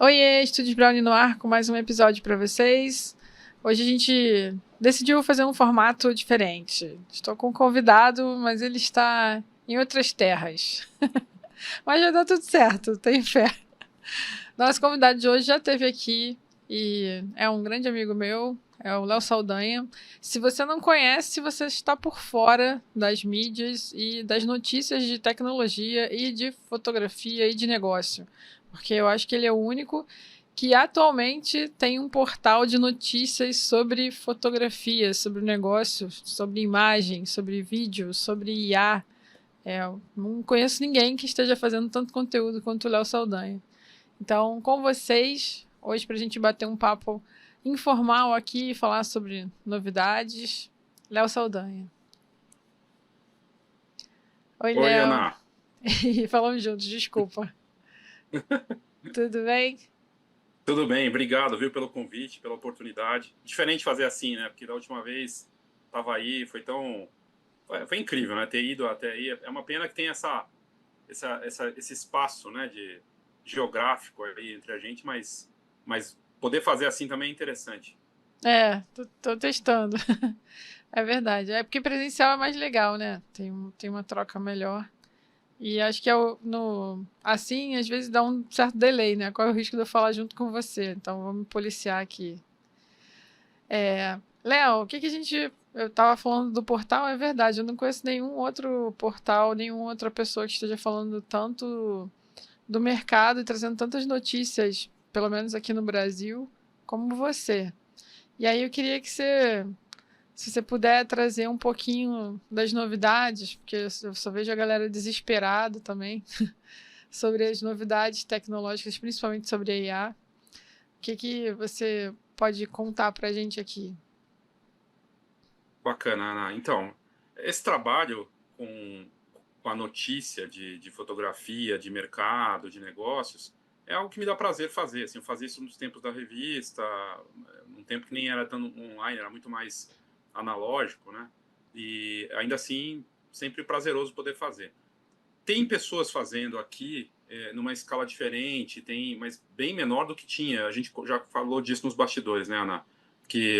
Oiê, Estúdios Brownie no ar com mais um episódio para vocês. Hoje a gente decidiu fazer um formato diferente. Estou com um convidado, mas ele está em outras terras. Mas vai dar tudo certo, tenho fé. Nosso convidado de hoje já esteve aqui e é um grande amigo meu, é o Léo Saldanha. Se você não conhece, você está por fora das mídias e das notícias de tecnologia e de fotografia e de negócio. Porque eu acho que ele é o único que atualmente tem um portal de notícias sobre fotografia, sobre negócio, sobre imagem, sobre vídeo, sobre IA. Eu não conheço ninguém que esteja fazendo tanto conteúdo quanto o Léo Saldanha. Então, com vocês, hoje para a gente bater um papo informal aqui e falar sobre novidades, Léo Saldanha. Oi, Oi, Léo. Ana. E falamos juntos, desculpa. Tudo bem? Tudo bem? Obrigado, viu, pelo convite, pela oportunidade. Diferente fazer assim, né? Porque da última vez estava aí, foi incrível, né? Ter ido até aí. É uma pena que tem esse espaço, né, de geográfico aí entre a gente, mas poder fazer assim também é interessante. É, tô testando. É verdade. É porque presencial é mais legal, né? Tem uma troca melhor. E acho que assim, às vezes dá um certo delay, né? Qual é o risco de eu falar junto com você? Então, vou me policiar aqui. Léo, o que que a gente. Eu estava falando do portal, é verdade. Eu não conheço nenhum outro portal, nenhuma outra pessoa que esteja falando tanto do mercado e trazendo tantas notícias, pelo menos aqui no Brasil, como você. E aí eu queria que se você puder trazer um pouquinho das novidades, porque eu só vejo a galera desesperada também sobre as novidades tecnológicas, principalmente sobre a IA. O que que você pode contar para a gente aqui? Bacana, Ana. Então, esse trabalho com a notícia de fotografia, de mercado, de negócios, é algo que me dá prazer fazer. Assim, eu fazia isso nos tempos da revista, num tempo que nem era tão online, era muito mais analógico, né? E ainda assim, sempre prazeroso poder fazer. Tem pessoas fazendo aqui numa escala diferente, mas bem menor do que tinha. A gente já falou disso nos bastidores, né, Ana? Que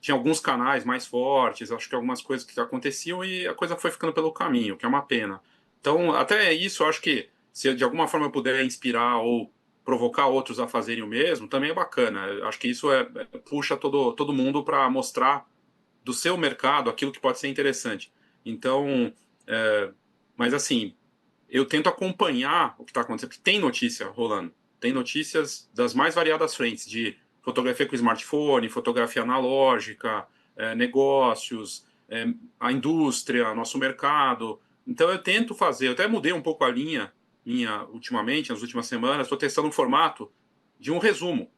tinha alguns canais mais fortes, acho que algumas coisas que aconteciam e a coisa foi ficando pelo caminho, que é uma pena. Então, até isso, eu acho que se de alguma forma eu puder inspirar ou provocar outros a fazerem o mesmo, também é bacana. Eu acho que isso puxa todo mundo para mostrar do seu mercado aquilo que pode ser interessante. Então, é, mas assim, eu tento acompanhar o que está acontecendo, porque tem notícia rolando. Tem notícias das mais variadas frentes, de fotografia com smartphone, fotografia analógica, negócios, a indústria, nosso mercado. Então eu tento fazer, eu até mudei um pouco a linha minha ultimamente, nas últimas semanas, estou testando um formato de um resumo.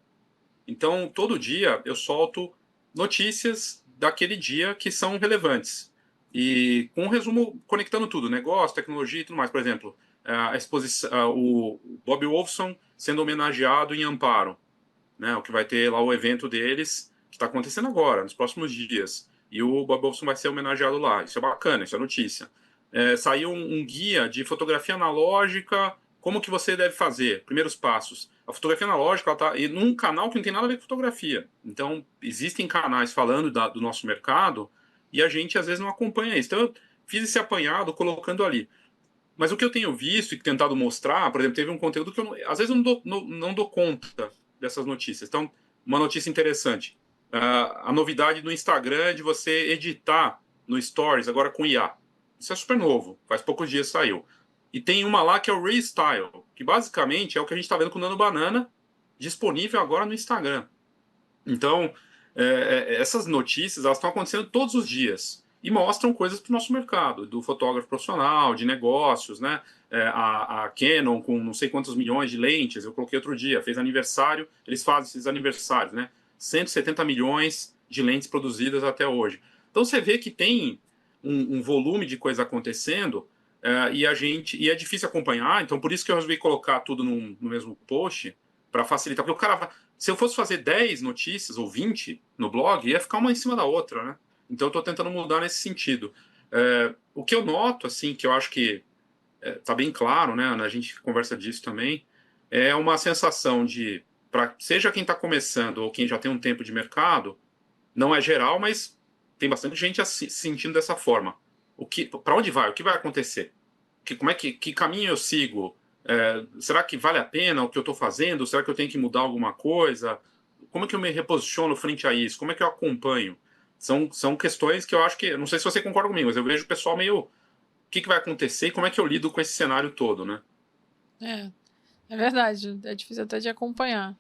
Então, todo dia eu solto notícias daquele dia que são relevantes. E com um resumo conectando tudo, negócio, tecnologia e tudo mais. Por exemplo, a exposição, o Bob Wolfson sendo homenageado em Amparo, né? O que vai ter lá o evento deles, que está acontecendo agora, nos próximos dias. E o Bob Wolfson vai ser homenageado lá. Isso é bacana, isso é notícia. Saiu um guia de fotografia analógica, como que você deve fazer, primeiros passos. A fotografia analógica está num canal que não tem nada a ver com fotografia. Então, existem canais falando do nosso mercado e a gente às vezes não acompanha isso. Então, eu fiz esse apanhado colocando ali. Mas o que eu tenho visto e tentado mostrar, por exemplo, teve um conteúdo que às vezes eu não dou conta dessas notícias. Então, uma notícia interessante. A novidade do Instagram é de você editar no Stories, agora com IA. Isso é super novo, faz poucos dias saiu. E tem uma lá que é o Restyle, que basicamente é o que a gente está vendo com o Nano Banana, disponível agora no Instagram. Então, essas notícias elas estão acontecendo todos os dias e mostram coisas para o nosso mercado, do fotógrafo profissional, de negócios, né? A Canon com não sei quantos milhões de lentes, eu coloquei outro dia, fez aniversário, eles fazem esses aniversários, né? 170 milhões de lentes produzidas até hoje. Então você vê que tem um volume de coisa acontecendo e é difícil acompanhar, então por isso que eu resolvi colocar tudo no mesmo post para facilitar, porque o cara se eu fosse fazer 10 notícias ou 20 no blog, ia ficar uma em cima da outra, né? Então eu estou tentando mudar nesse sentido. O que eu noto, assim, que eu acho que está bem claro, né? A gente conversa disso também, é uma sensação de, seja quem está começando ou quem já tem um tempo de mercado, não é geral, mas tem bastante gente se sentindo dessa forma. Para onde vai? O que vai acontecer? Que caminho eu sigo? Será que vale a pena o que eu estou fazendo? Será que eu tenho que mudar alguma coisa? Como é que eu me reposiciono frente a isso? Como é que eu acompanho? São questões que eu acho que, não sei se você concorda comigo, mas eu vejo o pessoal meio, o que vai acontecer e como é que eu lido com esse cenário todo, né? É, é verdade, é difícil até de acompanhar.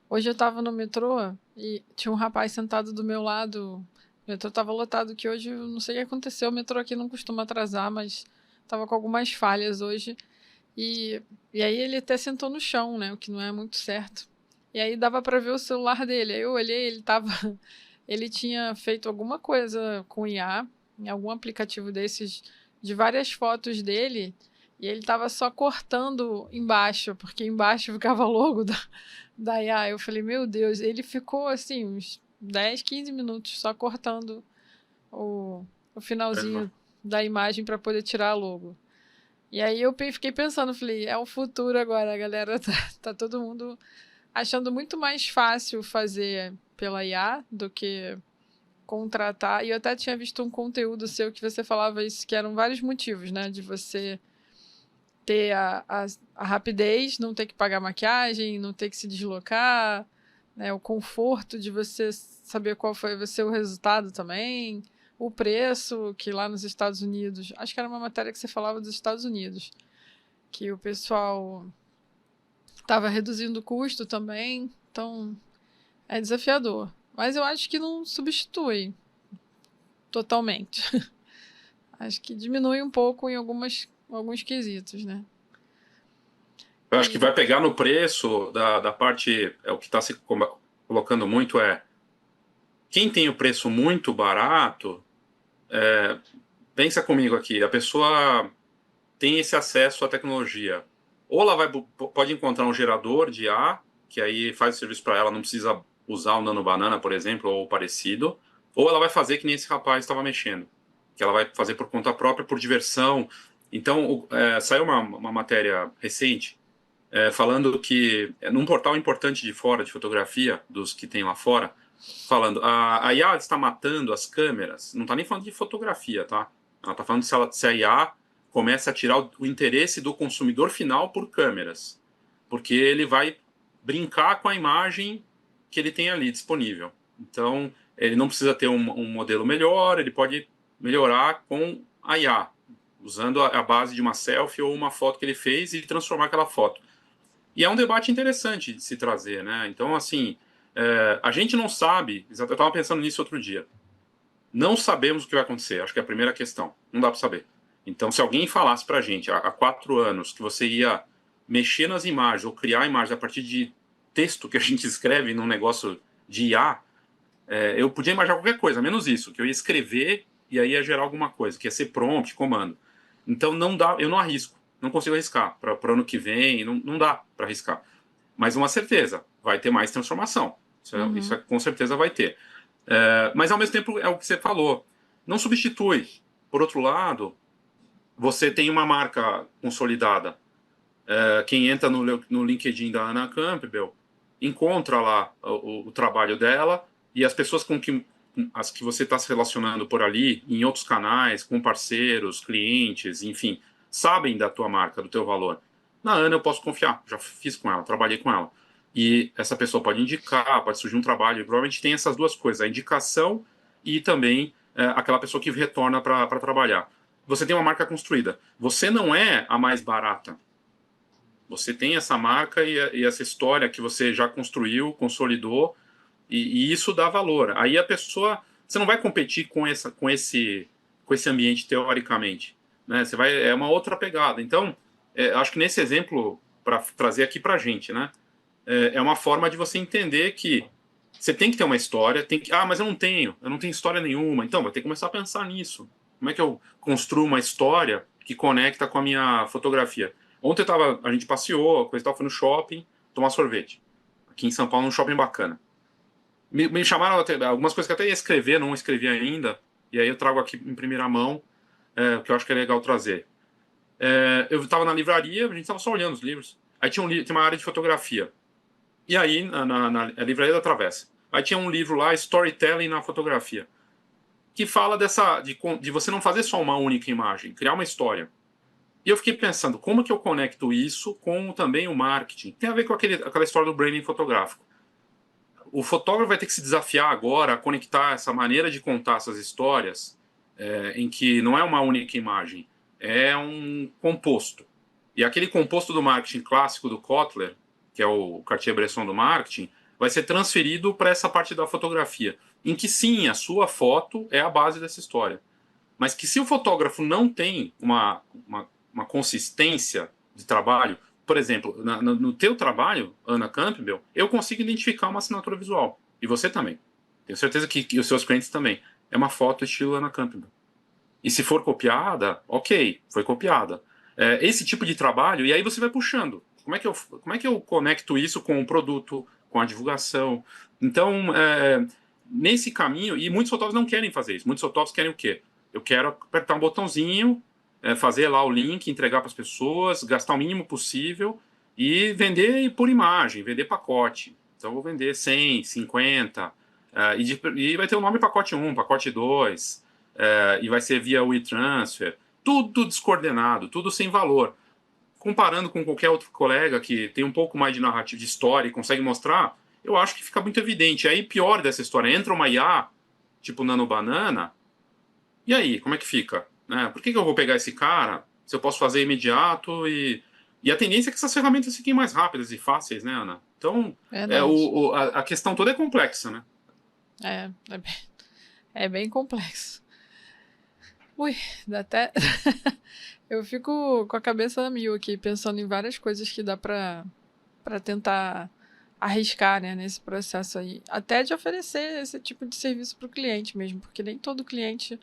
Hoje eu tava no metrô e tinha um rapaz sentado do meu lado. O metrô tava lotado, que hoje eu não sei o que aconteceu. O metrô aqui não costuma atrasar, mas tava com algumas falhas hoje. E, e aí ele até sentou no chão, né? O que não é muito certo. E aí dava pra ver o celular dele. Aí eu olhei, ele tava. Ele tinha feito alguma coisa com IA, em algum aplicativo desses, de várias fotos dele. E ele tava só cortando embaixo, porque embaixo ficava logo da IA. Eu falei, meu Deus, ele ficou assim, uns 10, 15 minutos só cortando o, o finalzinho da imagem para poder tirar a logo. E aí eu fiquei pensando, falei, é o futuro agora, a galera tá todo mundo achando muito mais fácil fazer pela IA do que contratar. E eu até tinha visto um conteúdo seu que você falava isso, que eram vários motivos, né? De você ter a rapidez, não ter que pagar maquiagem, não ter que se deslocar, né? O conforto de você saber qual vai ser o resultado também, o preço, que lá nos Estados Unidos, acho que era uma matéria que você falava dos Estados Unidos, que o pessoal estava reduzindo o custo também, então é desafiador. Mas eu acho que não substitui totalmente. Acho que diminui um pouco em alguns quesitos, né? Eu acho que E vai pegar no preço da parte, o que está se colocando muito quem tem o preço muito barato, pensa comigo aqui, a pessoa tem esse acesso à tecnologia. Ou ela pode encontrar um gerador de IA, que aí faz o serviço para ela, não precisa usar o Nano Banana, por exemplo, ou parecido, ou ela vai fazer que nem esse rapaz estava mexendo, que ela vai fazer por conta própria, por diversão. Então, saiu uma matéria recente falando que, num portal importante de fora, de fotografia, dos que tem lá fora, falando, a IA está matando as câmeras, não está nem falando de fotografia, tá? Ela está falando se a IA começa a tirar o interesse do consumidor final por câmeras, porque ele vai brincar com a imagem que ele tem ali disponível. Então, ele não precisa ter um modelo melhor, ele pode melhorar com a IA, usando a base de uma selfie ou uma foto que ele fez e transformar aquela foto. E é um debate interessante de se trazer, né? Então, assim, a gente não sabe, eu estava pensando nisso outro dia, não sabemos o que vai acontecer, acho que é a primeira questão, não dá para saber. Então, se alguém falasse para a gente há 4 anos que você ia mexer nas imagens ou criar imagens a partir de texto que a gente escreve num negócio de IA, eu podia imaginar qualquer coisa, menos isso, que eu ia escrever e aí ia gerar alguma coisa, que ia ser prompt, comando. Então, não dá, eu não arrisco, não consigo arriscar para o ano que vem, não dá para arriscar. Mas uma certeza, vai ter mais transformação. Isso com certeza vai ter. Mas ao mesmo tempo é o que você falou, não substitui. Por outro lado, você tem uma marca consolidada. Quem entra no LinkedIn da Ana Campbell encontra lá o trabalho dela e as pessoas as que você está se relacionando por ali, em outros canais, com parceiros, clientes, enfim, sabem da tua marca, do teu valor. Na Ana eu posso confiar, já fiz com ela, trabalhei com ela. E essa pessoa pode indicar, pode surgir um trabalho, e provavelmente tem essas duas coisas, a indicação e também aquela pessoa que retorna para trabalhar. Você tem uma marca construída. Você não é a mais barata. Você tem essa marca e essa história que você já construiu, consolidou, e isso dá valor. Aí a pessoa, você não vai competir com esse ambiente teoricamente, né? Você vai, é uma outra pegada. Então, acho que nesse exemplo para trazer aqui para a gente, né? É uma forma de você entender que você tem que ter uma história, mas eu não tenho história nenhuma. Então, vai ter que começar a pensar nisso. Como é que eu construo uma história que conecta com a minha fotografia? Ontem a gente passeou, coisa e tal, foi no shopping, tomar sorvete. Aqui em São Paulo, num shopping bacana. Me chamaram até, algumas coisas que até ia escrever, não escrevi ainda, e aí eu trago aqui em primeira mão, que eu acho que é legal trazer. Eu estava na livraria, a gente estava só olhando os livros. Aí tinha uma área de fotografia. E aí, na Livraria da Travessa. Aí tinha um livro lá, Storytelling na Fotografia, que fala de você não fazer só uma única imagem, criar uma história. E eu fiquei pensando, como que eu conecto isso com também o marketing? Tem a ver com aquela história do branding fotográfico. O fotógrafo vai ter que se desafiar agora a conectar essa maneira de contar essas histórias, em que não é uma única imagem, é um composto. E aquele composto do marketing clássico do Kotler, que é o Cartier-Bresson do marketing, vai ser transferido para essa parte da fotografia, em que sim, a sua foto é a base dessa história. Mas que se o fotógrafo não tem uma consistência de trabalho, por exemplo, no teu trabalho, Ana Campbell, eu consigo identificar uma assinatura visual. E você também. Tenho certeza que os seus clientes também. É uma foto estilo Ana Campbell. E se for copiada, ok, foi copiada. Esse tipo de trabalho, e aí você vai puxando. Como é que eu conecto isso com o produto, com a divulgação? Então, nesse caminho, e muitos fotógrafos não querem fazer isso. Muitos fotógrafos querem o quê? Eu quero apertar um botãozinho, fazer lá o link, entregar para as pessoas, gastar o mínimo possível e vender por imagem, vender pacote. Então, eu vou vender 100, 50, e vai ter o nome pacote 1, pacote 2, e vai ser via WeTransfer. Tudo descoordenado, tudo sem valor. Comparando com qualquer outro colega que tem um pouco mais de narrativa, de história e consegue mostrar, eu acho que fica muito evidente. Aí, pior dessa história, entra uma IA, tipo Nano Banana, e aí, como é que fica? Por que eu vou pegar esse cara se eu posso fazer imediato e a tendência é que essas ferramentas fiquem mais rápidas e fáceis, né, Ana? Então, Verdade. a questão toda é complexa, né? É bem complexo. Ui, dá até. Eu fico com a cabeça a mil aqui, pensando em várias coisas que dá para tentar arriscar, né, nesse processo aí. Até de oferecer esse tipo de serviço para o cliente mesmo, porque nem todo cliente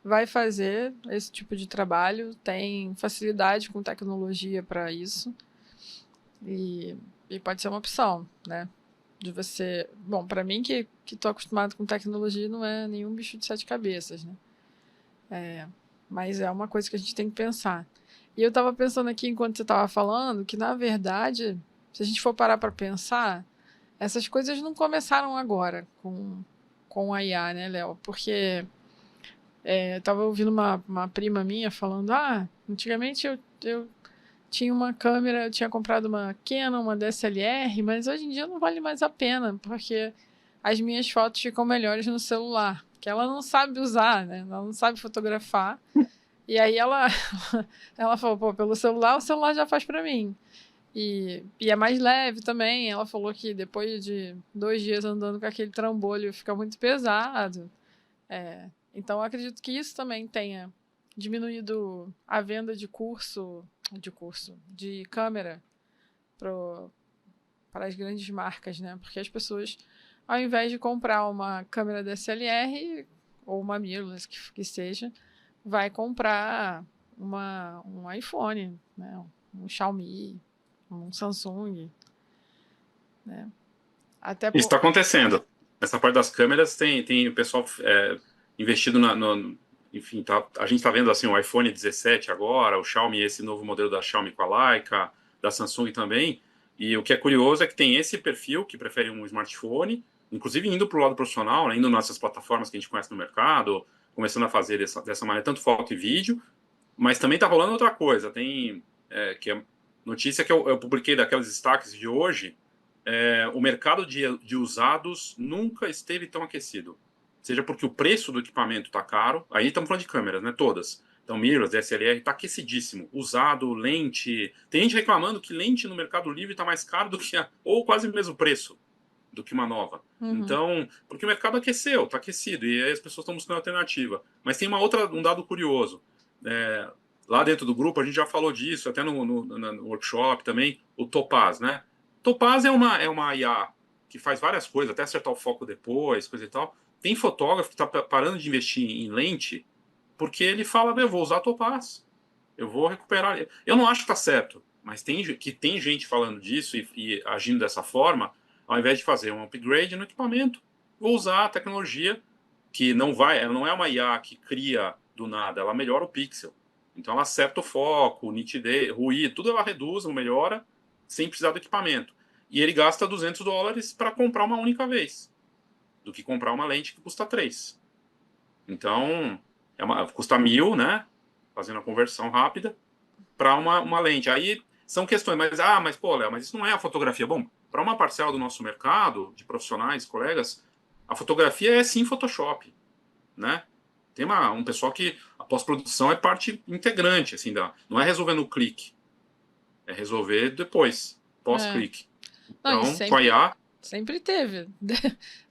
vai fazer esse tipo de trabalho, tem facilidade com tecnologia para isso. E pode ser uma opção, né? De você. Bom, para mim que tô acostumado com tecnologia, não é nenhum bicho de sete cabeças, né? Mas é uma coisa que a gente tem que pensar. E eu estava pensando aqui enquanto você estava falando que, na verdade, se a gente for parar para pensar, essas coisas não começaram agora com a IA, né, Léo? Porque eu estava ouvindo uma prima minha falando: antigamente eu tinha uma câmera, eu tinha comprado uma Canon, uma DSLR, mas hoje em dia não vale mais a pena, porque as minhas fotos ficam melhores no celular, que ela não sabe usar, né? Ela não sabe fotografar. E aí ela falou, pô, pelo celular, o celular já faz para mim. E é mais leve também. Ela falou que depois de 2 dias andando com aquele trambolho fica muito pesado. Então eu acredito que isso também tenha diminuído a venda de câmera para as grandes marcas, né? Porque as pessoas, ao invés de comprar uma câmera DSLR ou uma mirrorless que seja, vai comprar um iPhone, né? Um Xiaomi, um Samsung, né? Até Isso por... está acontecendo. Essa parte das câmeras tem o pessoal investido enfim, a gente está vendo assim o iPhone 17 agora, o Xiaomi, esse novo modelo da Xiaomi com a Leica, da Samsung também. E o que é curioso é que tem esse perfil que prefere um smartphone, inclusive indo para o lado profissional, né, indo nessas plataformas que a gente conhece no mercado, começando a fazer dessa maneira tanto foto e vídeo, mas também está rolando outra coisa. Tem que é notícia que eu publiquei daquelas destaques de hoje. O mercado de usados nunca esteve tão aquecido. Seja porque o preço do equipamento está caro, aí estamos falando de câmeras, né? Todas. Então, mirrorless, DSLR, está aquecidíssimo. Usado, lente. Tem gente reclamando que lente no Mercado Livre está mais caro do que ou quase o mesmo preço do que uma nova. Uhum. Então, porque o mercado aqueceu, está aquecido, e aí as pessoas estão buscando alternativa. Mas tem um dado curioso. Lá dentro do grupo, a gente já falou disso, até no workshop também, o Topaz, né? Topaz é uma IA que faz várias coisas, até acertar o foco depois, coisa e tal. Tem fotógrafo que está parando de investir em lente porque ele fala, eu vou usar Topaz, eu vou recuperar. Eu não acho que está certo, mas tem gente falando disso e agindo dessa forma, ao invés de fazer um upgrade no equipamento, vou usar a tecnologia que ela não é uma IA que cria do nada, ela melhora o pixel. Então ela acerta o foco, nitidez, ruído, tudo ela reduz, melhora, sem precisar do equipamento. E ele gasta $200 para comprar uma única vez, do que comprar uma lente que custa 3. Então, custa 1.000, né? Fazendo a conversão rápida, para uma lente. Aí são questões, mas pô, Léo, mas isso não é a fotografia. Bom, para uma parcela do nosso mercado, de profissionais, colegas, a fotografia é sim Photoshop, né? Tem um pessoal que a pós-produção é parte integrante, assim, não é resolver no clique, é resolver depois, pós-clique. Não, e Então, com a IA... sempre teve.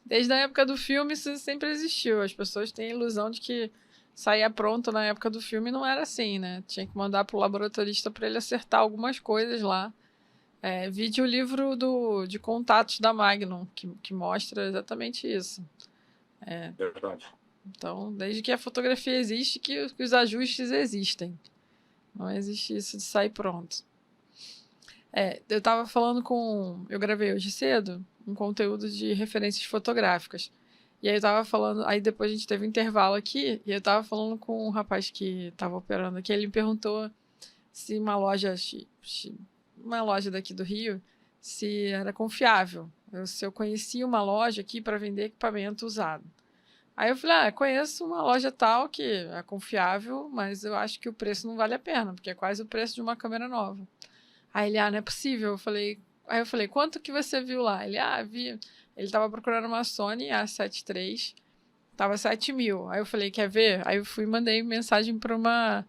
Desde a época do filme, isso sempre existiu. As pessoas têm a ilusão de que saía pronto na época do filme, não era assim, né? Tinha que mandar pro laboratorista para ele acertar algumas coisas lá. Vide o livro de contatos da Magnum, que mostra exatamente isso. Verdade. Então, desde que a fotografia existe, que os ajustes existem. Não existe isso de sair pronto. Eu tava falando eu gravei hoje cedo um conteúdo de referências fotográficas. E aí eu tava falando, aí depois a gente teve um intervalo aqui, e eu tava falando com um rapaz que tava operando aqui, ele me perguntou se uma loja daqui do Rio, se era confiável. Se eu conhecia uma loja aqui para vender equipamento usado. Aí eu falei, conheço uma loja tal que é confiável, mas eu acho que o preço não vale a pena, porque é quase o preço de uma câmera nova. Aí ele, não é possível. Aí eu falei, quanto que você viu lá? Ele, vi. Ele tava procurando uma Sony A7 III, tava 7.000. Aí eu falei, quer ver? Aí eu fui e mandei mensagem para uma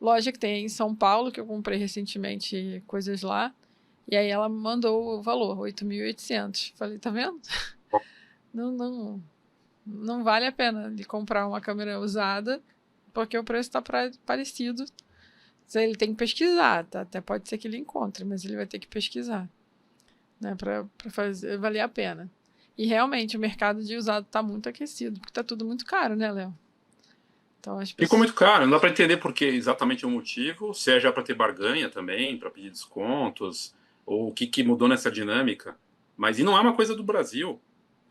loja que tem em São Paulo, que eu comprei recentemente coisas lá. E aí ela me mandou o valor, 8.800. Falei, tá vendo? Não vale a pena ele comprar uma câmera usada, porque o preço tá parecido. Ele tem que pesquisar, tá? Até pode ser que ele encontre, mas ele vai ter que pesquisar, né? Pra fazer valer a pena. E realmente o mercado de usado tá muito aquecido, porque tá tudo muito caro, né, Léo? Então as pessoas... Ficou muito caro, não dá para entender por que exatamente o motivo, se é já para ter barganha também, para pedir descontos, ou o que mudou nessa dinâmica. Mas e não é uma coisa do Brasil,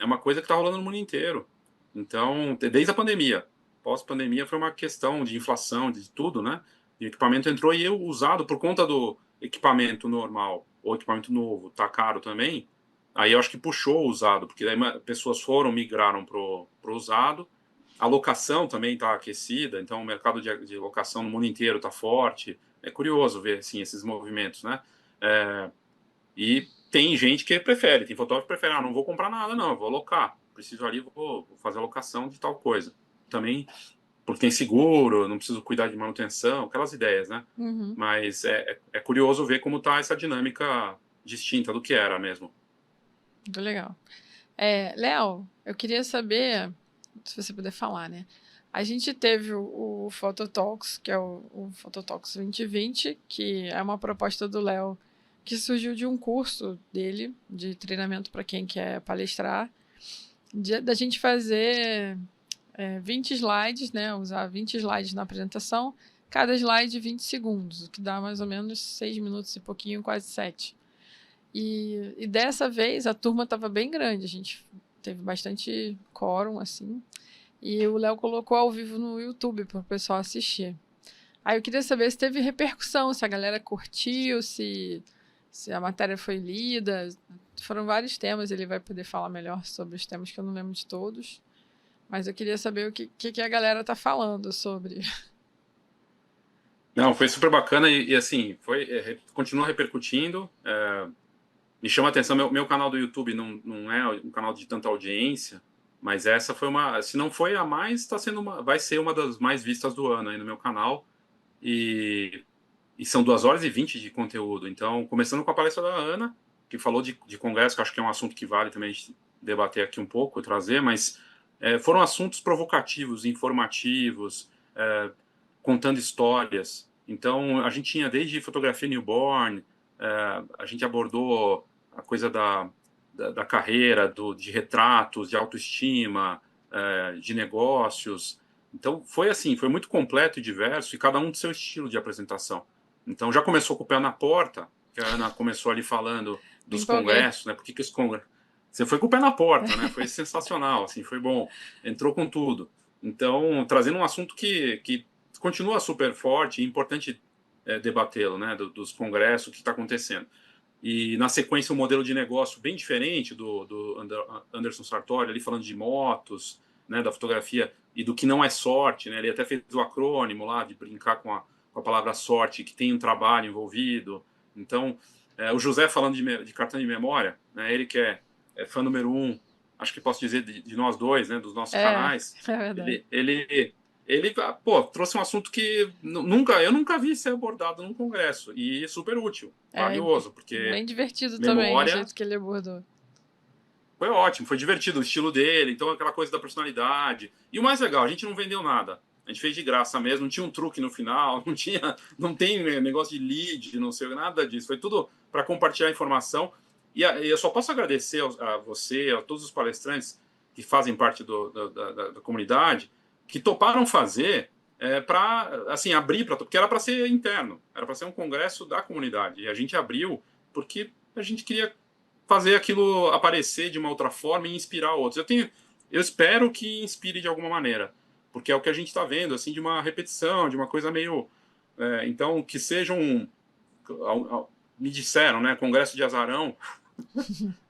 é uma coisa que está rolando no mundo inteiro. Então, desde a pandemia, pós-pandemia foi uma questão de inflação, de tudo, né? E o equipamento entrou e eu usado por conta do equipamento normal ou equipamento novo, tá caro também. Aí eu acho que puxou o usado, porque daí pessoas migraram pro usado. A locação também está aquecida, então o mercado de locação no mundo inteiro está forte. É curioso ver assim, esses movimentos, né? E tem gente que prefere, tem fotógrafo que prefere, não vou comprar nada, não, eu vou alocar. Preciso ali, vou fazer a locação de tal coisa. Também, porque tem seguro, não preciso cuidar de manutenção, aquelas ideias, né? Uhum. Mas é curioso ver como está essa dinâmica distinta do que era mesmo. Muito legal. Léo, eu queria saber, se você puder falar, né? A gente teve o Phototalks, que é o Phototalks 2020, que é uma proposta do Léo que surgiu de um curso dele, de treinamento para quem quer palestrar, da gente fazer 20 slides, né? Usar 20 slides na apresentação, cada slide 20 segundos, o que dá mais ou menos 6 minutos e pouquinho, quase 7. E dessa vez a turma estava bem grande, a gente teve bastante quórum, assim, e o Léo colocou ao vivo no YouTube para o pessoal assistir. Aí eu queria saber se teve repercussão, se a galera curtiu, se a matéria foi lida. Foram vários temas, ele vai poder falar melhor sobre os temas que eu não lembro de todos. Mas eu queria saber o que a galera tá falando sobre. Não, foi super bacana e assim, continua repercutindo. Me chama a atenção, meu canal do YouTube não é um canal de tanta audiência, mas essa foi se não foi a mais, vai ser uma das mais vistas do ano aí no meu canal. E são 2 horas e 20 de conteúdo. Então, começando com a palestra da Ana, que falou de congresso, que acho que é um assunto que vale também a gente debater aqui um pouco, trazer, mas foram assuntos provocativos, informativos, contando histórias. Então, a gente tinha desde fotografia newborn, a gente abordou a coisa da carreira, de retratos, de autoestima, de negócios. Então, foi assim, foi muito completo e diverso, e cada um do seu estilo de apresentação. Então, já começou com o pé na porta, que a Ana começou ali falando dos congressos, né? Por que os congressos... Você foi com o pé na porta, né? Foi sensacional, assim, foi bom. Entrou com tudo. Então, trazendo um assunto que continua super forte e importante debatê-lo, né? Dos congressos, o que está acontecendo. e na sequência um modelo de negócio bem diferente do Anderson Sartori, ali falando de motos, né, da fotografia e do que não é sorte, né? Ele até fez o acrônimo lá de brincar com a palavra sorte, que tem um trabalho envolvido. Então, o José falando de cartão de memória, né, ele que é fã número 1, acho que posso dizer de nós dois, né, dos nossos canais, É verdade. ele pô, trouxe um assunto que eu nunca vi ser abordado num congresso, e super útil, É valioso, porque bem divertido também o memória jeito que ele abordou. foi ótimo, foi divertido, o estilo dele, então aquela coisa da personalidade. E o mais legal, a gente não vendeu nada. A gente fez de graça mesmo, não tinha um truque no final, não tem negócio de lead, não sei nada disso. Foi tudo para compartilhar informação. E eu só posso agradecer a você, a todos os palestrantes que fazem parte da comunidade, que toparam fazer para assim abrir porque era para ser interno, era para ser um congresso da comunidade. E a gente abriu porque a gente queria fazer aquilo aparecer de uma outra forma e inspirar outros. Eu espero que inspire de alguma maneira, porque é o que a gente está vendo, assim, de uma repetição, de uma coisa meio, então que seja me disseram, né, congresso de azarão,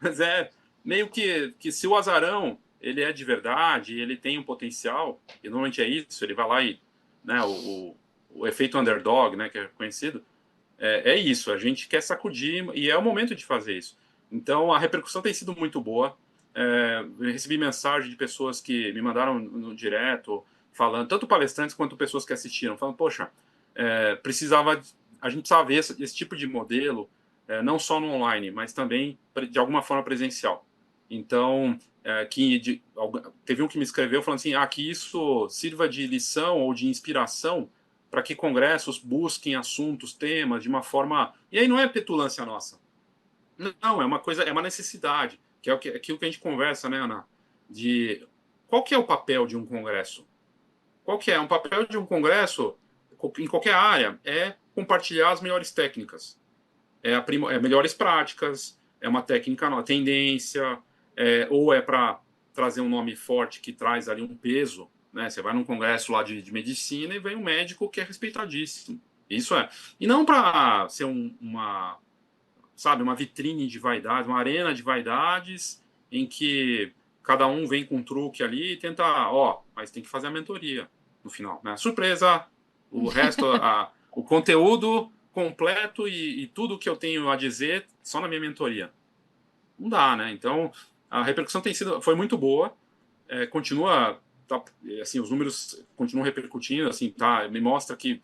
mas é meio que se o azarão ele é de verdade, ele tem um potencial, e normalmente é isso, ele vai lá e, né, o efeito underdog, né, que é conhecido, é isso, a gente quer sacudir e é o momento de fazer isso. Então, a repercussão tem sido muito boa. Eu recebi mensagem de pessoas que me mandaram no direto, falando, tanto palestrantes quanto pessoas que assistiram, falando, poxa, a gente precisava ver esse tipo de modelo, não só no online, mas também de alguma forma presencial. Então, teve um que me escreveu falando assim, que isso sirva de lição ou de inspiração para que congressos busquem assuntos, temas de uma forma. E aí não é petulância nossa. Não, é uma necessididade, que é aquilo que a gente conversa, né, Ana? De qual que é o papel de um congresso? Qual que é? Um papel de um congresso, em qualquer área, é compartilhar as melhores técnicas, melhores práticas, é uma técnica, uma tendência, ou é para trazer um nome forte que traz ali um peso, né? Você vai num congresso lá de medicina e vem um médico que é respeitadíssimo. Isso é. E não para ser sabe, uma vitrine de vaidade, uma arena de vaidades em que cada um vem com um truque ali e tenta, mas tem que fazer a mentoria no final, né? Surpresa, o resto, o conteúdo completo e tudo que eu tenho a dizer só na minha mentoria. Não dá, né? Então, a repercussão foi muito boa, continua, assim, os números continuam repercutindo, assim, tá? Me mostra que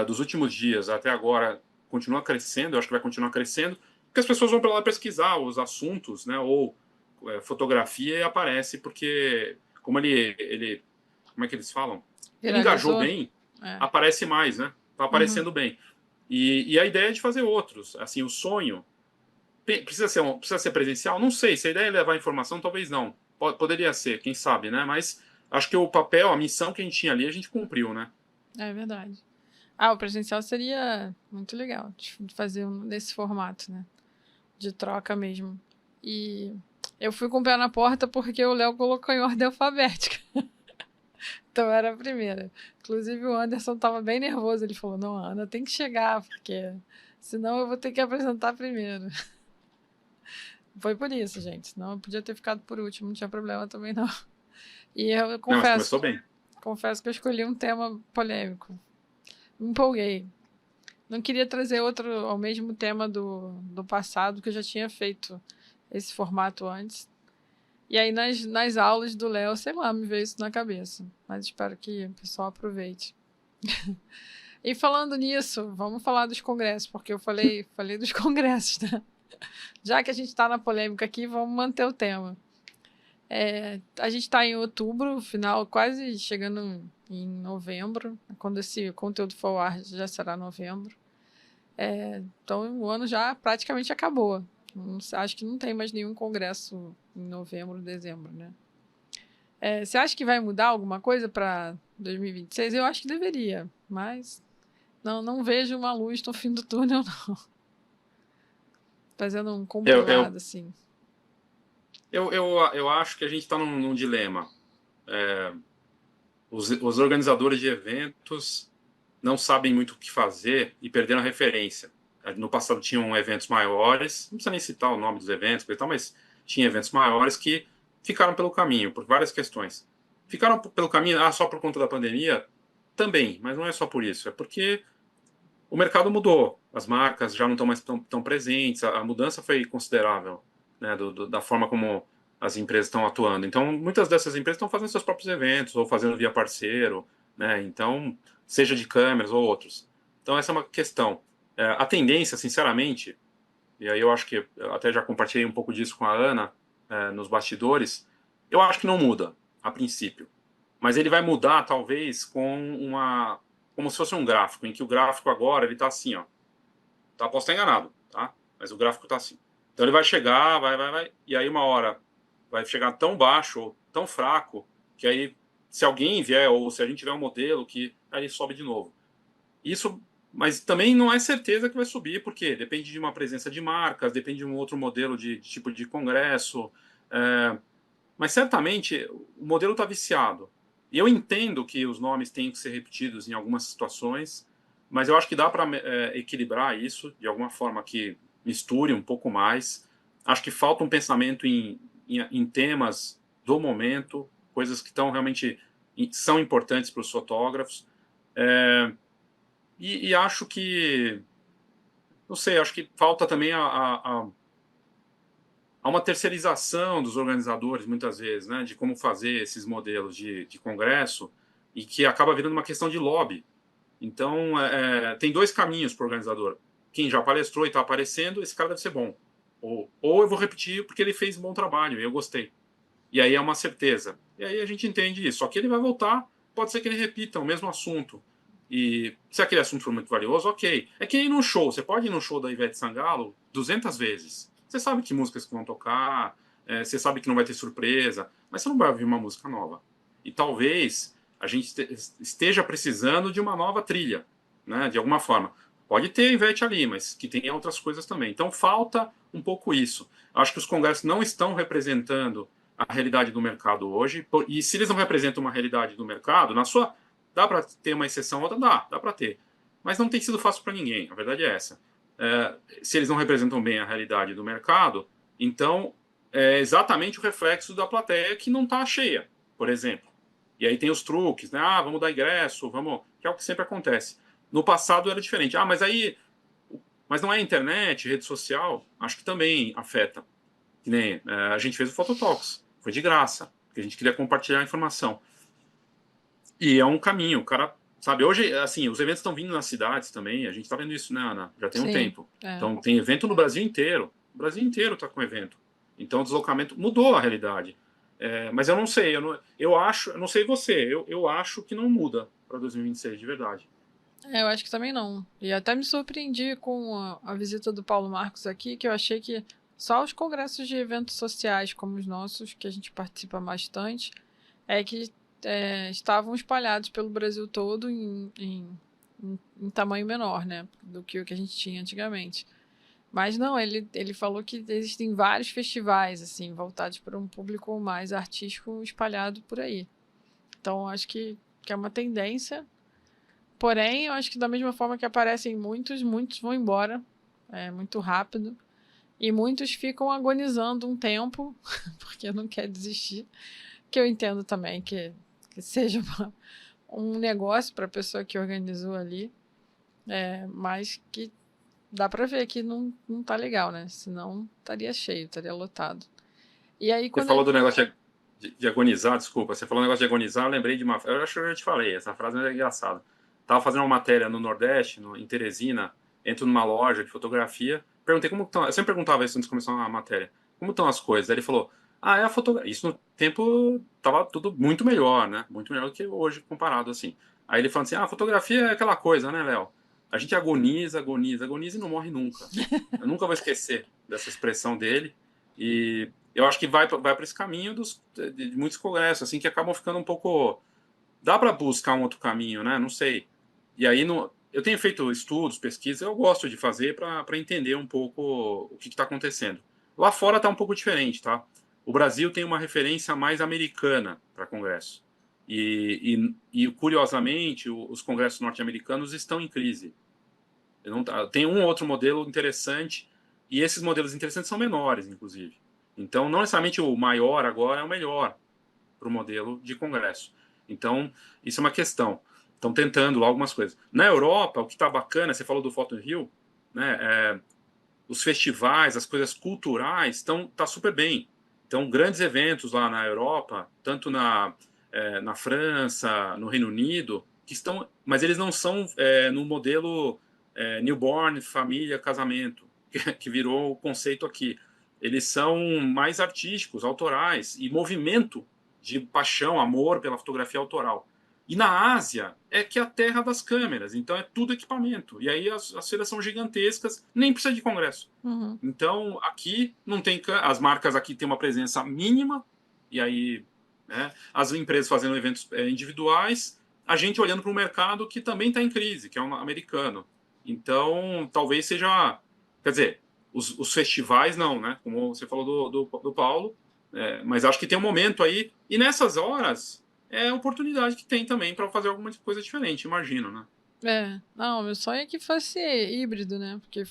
dos últimos dias até agora continua crescendo, eu acho que vai continuar crescendo, porque as pessoas vão para lá pesquisar os assuntos, né? Ou fotografia e aparece, porque como como é que eles falam? Ele engajou Viralizou? bem, É. aparece mais, né? Tá Uhum. aparecendo bem. E a ideia é de fazer outros. Assim, o sonho precisa ser presencial? Não sei. Se a ideia é levar informação, talvez não. Poderia ser, quem sabe, né? Mas acho que o papel, a missão que a gente tinha ali, a gente cumpriu, né? É verdade. O presencial seria muito legal de fazer nesse formato, né? De troca mesmo. E eu fui com o pé na porta porque o Léo colocou em ordem alfabética. Então era a primeira. Inclusive o Anderson tava bem nervoso. Ele falou: Não, Ana, tem que chegar, porque senão eu vou ter que apresentar primeiro. Foi por isso, gente. Senão eu podia ter ficado por último, não tinha problema também não. E eu Não, mas confesso, começou bem. confesso que eu escolhi um tema polêmico. Me empolguei. Não queria trazer outro ao mesmo tema do passado, que eu já tinha feito esse formato antes. E aí nas aulas do Léo, sei lá, me veio isso na cabeça. Mas espero que o pessoal aproveite. E falando nisso, vamos falar dos congressos, porque eu falei dos congressos, né? Já que a gente está na polêmica aqui, vamos manter o tema. A gente está em outubro, final, quase chegando em novembro. Quando esse conteúdo for ao ar, já será novembro. Então o ano já praticamente acabou. Acho que não tem mais nenhum congresso em novembro, dezembro, né? Você acha que vai mudar alguma coisa para 2026? Eu acho que deveria, mas não vejo uma luz no fim do túnel, não. Fazendo um Eu, eu, compilado, assim. eu acho que a gente está num dilema. Os organizadores de eventos não sabem muito o que fazer e perderam a referência. No passado tinham eventos maiores, não precisa nem citar o nome dos eventos, e tal, mas tinha eventos maiores que ficaram pelo caminho, por várias questões. Ficaram pelo caminho só por conta da pandemia? Também, mas não é só por isso. É porque o mercado mudou, as marcas já não estão mais tão presentes, a mudança foi considerável, né, da forma como as empresas estão atuando. Então, muitas dessas empresas estão fazendo seus próprios eventos, ou fazendo via parceiro, né, então, seja de câmeras ou outros. Então, essa é uma questão. A tendência, sinceramente, e aí eu acho que eu até já compartilhei um pouco disso com a Ana, nos bastidores, eu acho que não muda, a princípio. Mas ele vai mudar, talvez, como se fosse um gráfico, em que o gráfico agora ele está assim, ó. Tá, posso estar enganado, tá? Mas o gráfico está assim. Então ele vai chegar, vai, e aí uma hora vai chegar tão baixo ou tão fraco que aí, se alguém vier ou se a gente tiver um modelo que aí sobe de novo. Isso, mas também não é certeza que vai subir, porque depende de uma presença de marcas, depende de um outro modelo de tipo de congresso. Mas certamente o modelo está viciado. E eu entendo que os nomes têm que ser repetidos em algumas situações, mas eu acho que dá para equilibrar isso de alguma forma que misture um pouco mais. Acho que falta um pensamento em temas do momento, coisas que estão realmente são importantes para os fotógrafos. E acho que, não sei, acho que falta também há uma terceirização dos organizadores, muitas vezes, né, de como fazer esses modelos de congresso, e que acaba virando uma questão de lobby. Então, tem dois caminhos para o organizador. Quem já palestrou e está aparecendo, esse cara deve ser bom. Ou eu vou repetir porque ele fez um bom trabalho e eu gostei. E aí é uma certeza. E aí a gente entende isso. Só que ele vai voltar, pode ser que ele repita o mesmo assunto. E se aquele assunto for muito valioso, ok. É que ir num show. Você pode ir no show da Ivete Sangalo 200 vezes. Você sabe que músicas que vão tocar, você sabe que não vai ter surpresa, mas você não vai ouvir uma música nova. E talvez a gente esteja precisando de uma nova trilha, né, de alguma forma. Pode ter Ivete ali, mas que tenha outras coisas também. Então falta um pouco isso. Acho que os congressos não estão representando a realidade do mercado hoje, e se eles não representam uma realidade do mercado, dá para ter uma exceção ou outra? Dá para ter. Mas não tem sido fácil para ninguém, a verdade é essa. Se eles não representam bem a realidade do mercado, então é exatamente o reflexo da plateia que não está cheia, por exemplo. E aí tem os truques, né? Vamos dar ingresso, que é o que sempre acontece. No passado era diferente. Mas não é internet, rede social, acho que também afeta. Que nem a gente fez o Phototalks, foi de graça, porque a gente queria compartilhar a informação. E é um caminho, o cara, sabe, hoje, assim, os eventos estão vindo nas cidades também, a gente está vendo isso, né, Ana? Já tem um Sim, tempo. Então, tem evento no Brasil inteiro. O Brasil inteiro está com evento. Então, o deslocamento mudou a realidade. Mas eu não sei, eu não sei você, eu acho que não muda para 2026, de verdade. Eu acho que também não. E até me surpreendi com a visita do Paulo Marcos aqui, que eu achei que só os congressos de eventos sociais como os nossos, que a gente participa bastante, é que estavam espalhados pelo Brasil todo em tamanho menor, né, do que o que a gente tinha antigamente. Mas não, ele falou que existem vários festivais, assim, voltados para um público mais artístico espalhado por aí. Então, acho que é uma tendência. Porém, eu acho que da mesma forma que aparecem muitos, muitos vão embora, muito rápido. E muitos ficam agonizando um tempo, porque não quer desistir. Que eu entendo também que seja um negócio para a pessoa que organizou ali, mas que dá para ver que não tá legal, né? Senão estaria cheio, estaria lotado. E aí Você quando falou do negócio de agonizar, desculpa. Você falou do negócio de agonizar, eu lembrei de uma. Eu acho que eu já te falei, essa frase é engraçada. Tava fazendo uma matéria no Nordeste, em Teresina, entro numa loja de fotografia. Perguntei como estão. Eu sempre perguntava isso antes de começar uma matéria. Como estão as coisas? Aí ele falou: é a fotografia. Isso no tempo tava tudo muito melhor, né? Muito melhor do que hoje comparado assim. Aí ele falou assim: a fotografia é aquela coisa, né, Léo? A gente agoniza, agoniza, agoniza e não morre nunca. Eu nunca vou esquecer dessa expressão dele. E eu acho que vai para esse caminho de muitos congressos, assim, que acabam ficando um pouco. Dá para buscar um outro caminho, né? Não sei. E aí, eu tenho feito estudos, pesquisas, eu gosto de fazer para entender um pouco o que está acontecendo. Lá fora está um pouco diferente, tá? O Brasil tem uma referência mais americana para congresso. E curiosamente, os congressos norte-americanos estão em crise. Tem um outro modelo interessante, e esses modelos interessantes são menores, inclusive. Então, não necessariamente o maior agora é o melhor para o modelo de congresso. Então, isso é uma questão. Estão tentando lá algumas coisas. Na Europa, o que está bacana, você falou do Photo Rio, né? Os festivais, as coisas culturais tá super bem. Então, grandes eventos lá na Europa, tanto na França, no Reino Unido, que estão, mas eles não são no modelo newborn, família, casamento, que virou o conceito aqui. Eles são mais artísticos, autorais, e movimento de paixão, amor pela fotografia autoral. E na Ásia é que é a terra das câmeras, então é tudo equipamento. E aí as feiras são gigantescas, nem precisa de congresso. Uhum. Então aqui não tem. As marcas aqui têm uma presença mínima, e aí as empresas fazendo eventos individuais, a gente olhando para um mercado que também está em crise, que é um americano. Então talvez seja. Quer dizer, os festivais não, né? Como você falou do Paulo, mas acho que tem um momento aí, e nessas horas é a oportunidade que tem também para fazer alguma coisa diferente, imagino, né? Não, meu sonho é que fosse híbrido, né? Porque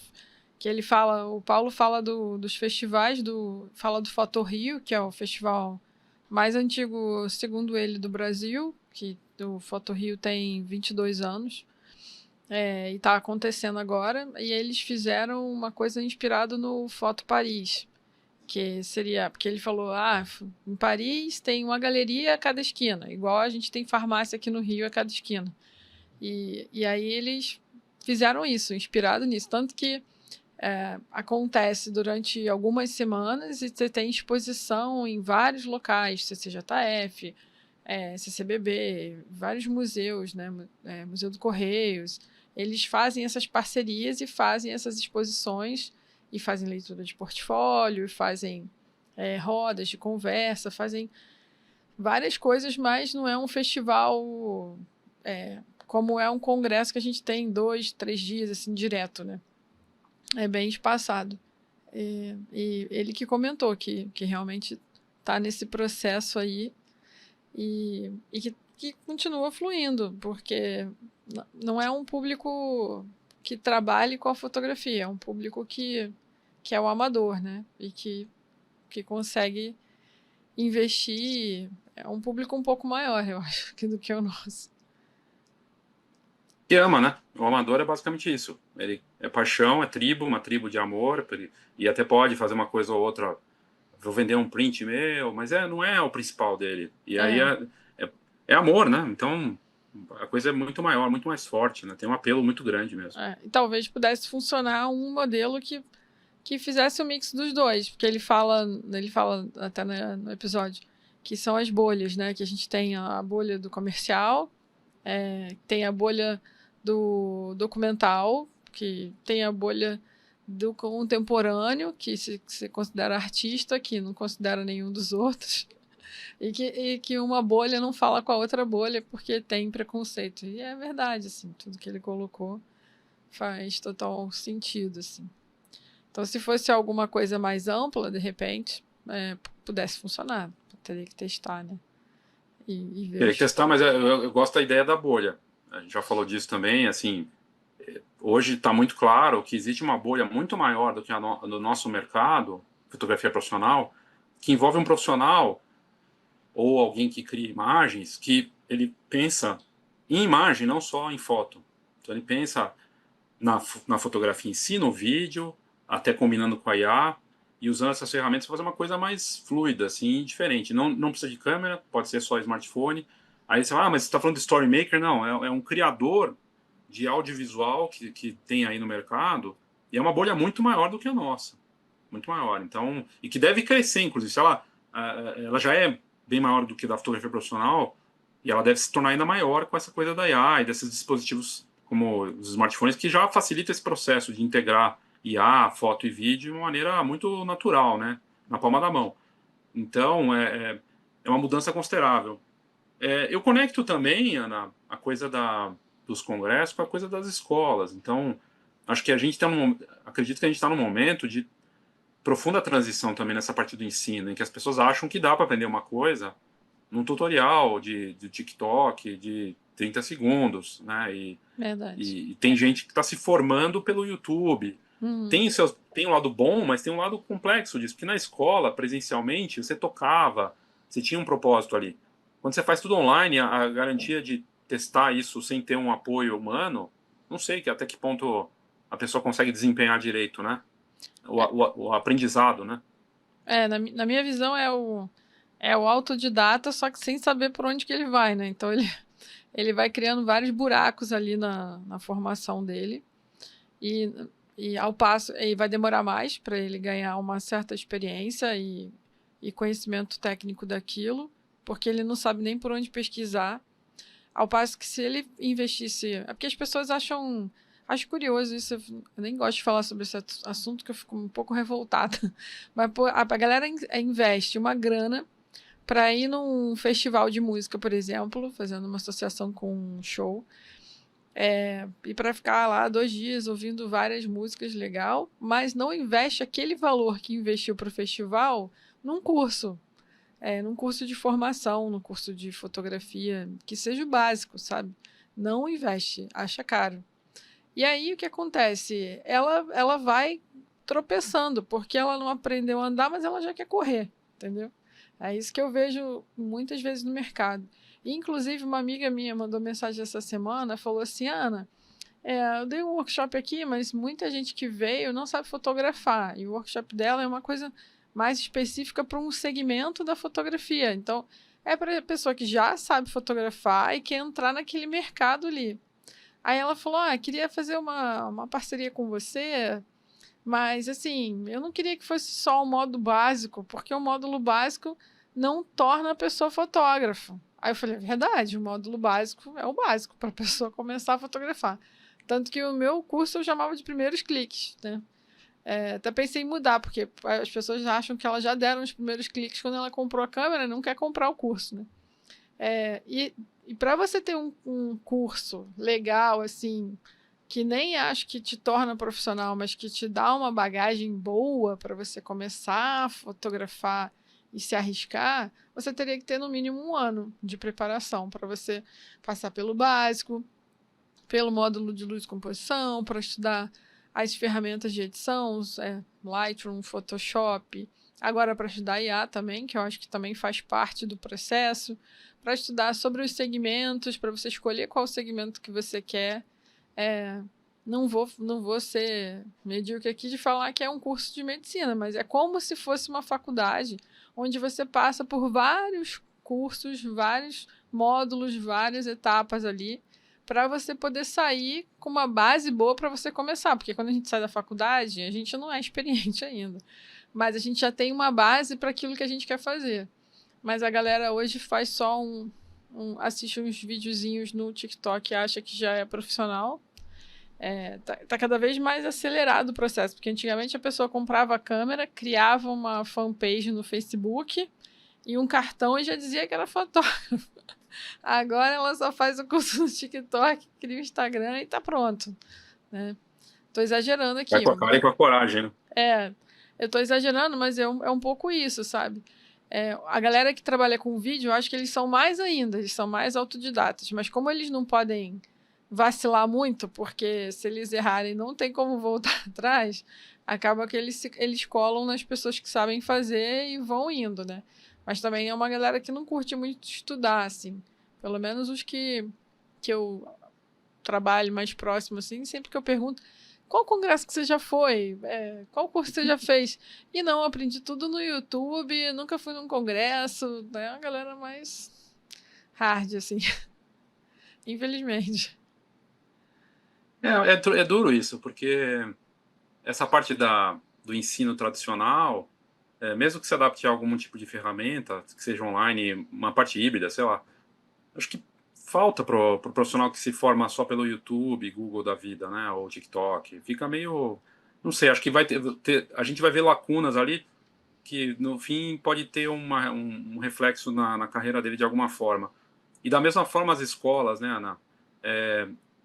que ele fala, o Paulo fala dos festivais, fala do Foto Rio, que é o festival mais antigo, segundo ele, do Brasil, que o Foto Rio tem 22 anos, e está acontecendo agora, e eles fizeram uma coisa inspirada no Foto Paris, que seria, porque ele falou, em Paris tem uma galeria a cada esquina, igual a gente tem farmácia aqui no Rio a cada esquina. E aí eles fizeram isso, inspirado nisso. Tanto que acontece durante algumas semanas e você tem exposição em vários locais, CCJF, CCBB, vários museus, né? Museu do Correios. Eles fazem essas parcerias e fazem essas exposições e fazem leitura de portfólio, fazem rodas de conversa, fazem várias coisas, mas não é um festival como é um congresso que a gente tem 2, 3 dias, assim, direto, né? É bem espaçado. E ele que comentou que realmente está nesse processo aí que continua fluindo, porque não é um público que trabalhe com a fotografia, é um público que é o amador, né? E que consegue investir. É um público um pouco maior, eu acho, do que o nosso. Que ama, né? O amador é basicamente isso. Ele é paixão, é tribo, uma tribo de amor, e até pode fazer uma coisa ou outra. Vou vender um print meu, mas não é o principal dele. E aí É. é amor, né? Então a coisa é muito maior, muito mais forte, né? Tem um apelo muito grande mesmo. E talvez pudesse funcionar um modelo que fizesse o mix dos dois, porque ele fala até no episódio que são as bolhas, né? Que a gente tem a bolha do comercial, tem a bolha do documental, que tem a bolha do contemporâneo, que se considera artista, que não considera nenhum dos outros, e que uma bolha não fala com a outra bolha porque tem preconceito. E é verdade, assim, tudo que ele colocou faz total sentido, assim. Então, se fosse alguma coisa mais ampla, de repente, pudesse funcionar. Teria que testar, né? E ver Teria que os... testar, mas eu gosto da ideia da bolha. A gente já falou disso também, assim, hoje está muito claro que existe uma bolha muito maior do que do nosso mercado, fotografia profissional, que envolve um profissional ou alguém que cria imagens, que ele pensa em imagem, não só em foto. Então ele pensa na fotografia em si, no vídeo, até combinando com a IA, e usando essas ferramentas para fazer uma coisa mais fluida, assim, diferente. Não precisa de câmera, pode ser só smartphone. Aí você fala, mas você está falando de story maker? Não, é um criador de audiovisual que tem aí no mercado, e é uma bolha muito maior do que a nossa. Muito maior. Então, e que deve crescer, inclusive. Se ela já é bem maior do que da fotografia profissional, e ela deve se tornar ainda maior com essa coisa da IA e desses dispositivos como os smartphones, que já facilita esse processo de integrar IA, foto e vídeo de uma maneira muito natural, né? Na palma da mão. Então, é uma mudança considerável. Eu conecto também, Ana, a coisa dos congressos com a coisa das escolas. Então, acho que acredito que a gente está num momento de profunda transição também nessa parte do ensino, em que as pessoas acham que dá para aprender uma coisa num tutorial de TikTok, de 30 segundos, né? Verdade. E tem gente que está se formando pelo YouTube. Tem um lado bom, mas tem um lado complexo disso, porque na escola, presencialmente, você tocava, você tinha um propósito ali. Quando você faz tudo online, a garantia de testar isso sem ter um apoio humano, não sei até que ponto a pessoa consegue desempenhar direito, né? O aprendizado, né? Na minha visão é o autodidata, só que sem saber por onde que ele vai, né? Então ele vai criando vários buracos ali na formação dele. E ao passo, e vai demorar mais para ele ganhar uma certa experiência e conhecimento técnico daquilo, porque ele não sabe nem por onde pesquisar. Ao passo que se ele investisse. É porque as pessoas acham. Acho curioso isso, eu nem gosto de falar sobre esse assunto, que eu fico um pouco revoltada. Mas pô, a galera investe uma grana para ir num festival de música, por exemplo, fazendo uma associação com um show. E para ficar lá 2 dias ouvindo várias músicas, legal, mas não investe aquele valor que investiu para o festival num curso. Num curso de formação, num curso de fotografia, que seja o básico, sabe? Não investe, acha caro. E aí o que acontece? Ela vai tropeçando, porque ela não aprendeu a andar, mas ela já quer correr, entendeu? É isso que eu vejo muitas vezes no mercado. E, inclusive, uma amiga minha mandou mensagem essa semana, falou assim, Ana, eu dei um workshop aqui, mas muita gente que veio não sabe fotografar. E o workshop dela é uma coisa mais específica para um segmento da fotografia. Então, é para a pessoa que já sabe fotografar e quer entrar naquele mercado ali. Aí ela falou, queria fazer uma parceria com você, mas assim, eu não queria que fosse só o módulo básico, porque o módulo básico não torna a pessoa fotógrafa. Aí eu falei, é verdade, o módulo básico é o básico para a pessoa começar a fotografar. Tanto que o meu curso eu chamava de primeiros cliques, né? Até pensei em mudar, porque as pessoas acham que elas já deram os primeiros cliques quando ela comprou a câmera e não quer comprar o curso, né? E para você ter um curso legal, assim, que nem acho que te torna profissional, mas que te dá uma bagagem boa para você começar a fotografar e se arriscar, você teria que ter no mínimo 1 ano de preparação para você passar pelo básico, pelo módulo de luz e composição, para estudar as ferramentas de edição, Lightroom, Photoshop, agora para estudar IA também, que eu acho que também faz parte do processo, para estudar sobre os segmentos, para você escolher qual segmento que você quer. Não vou ser medíocre aqui de falar que é um curso de medicina, mas é como se fosse uma faculdade, onde você passa por vários cursos, vários módulos, várias etapas ali, para você poder sair com uma base boa para você começar, porque quando a gente sai da faculdade, a gente não é experiente ainda, mas a gente já tem uma base para aquilo que a gente quer fazer. Mas a galera hoje faz só assiste uns videozinhos no TikTok e acha que já é profissional. Tá cada vez mais acelerado o processo, porque antigamente a pessoa comprava a câmera, criava uma fanpage no Facebook e um cartão e já dizia que era fotógrafo. Agora ela só faz o curso no TikTok, cria o Instagram e tá pronto, né? Tô exagerando Vai aqui. com a cara e com a coragem, né? Eu tô exagerando, mas é um pouco isso, sabe? A galera que trabalha com vídeo, eu acho que eles são mais ainda, eles são mais autodidatas, mas como eles não podem vacilar muito, porque se eles errarem não tem como voltar atrás, acaba que eles colam nas pessoas que sabem fazer e vão indo, né? Mas também é uma galera que não curte muito estudar, assim. Pelo menos os que eu trabalho mais próximo, assim, sempre que eu pergunto qual congresso que você já foi? Qual curso você já fez? E não, aprendi tudo no YouTube, nunca fui num congresso, né? A galera mais hard, assim. Infelizmente. É duro isso, porque essa parte do ensino tradicional, mesmo que se adapte a algum tipo de ferramenta, que seja online, uma parte híbrida, sei lá, acho que falta pro profissional que se forma só pelo YouTube, Google da vida, né, ou TikTok. Fica meio, não sei, acho que a gente vai ver lacunas ali que no fim pode ter um reflexo na carreira dele de alguma forma. E da mesma forma as escolas, né, Ana?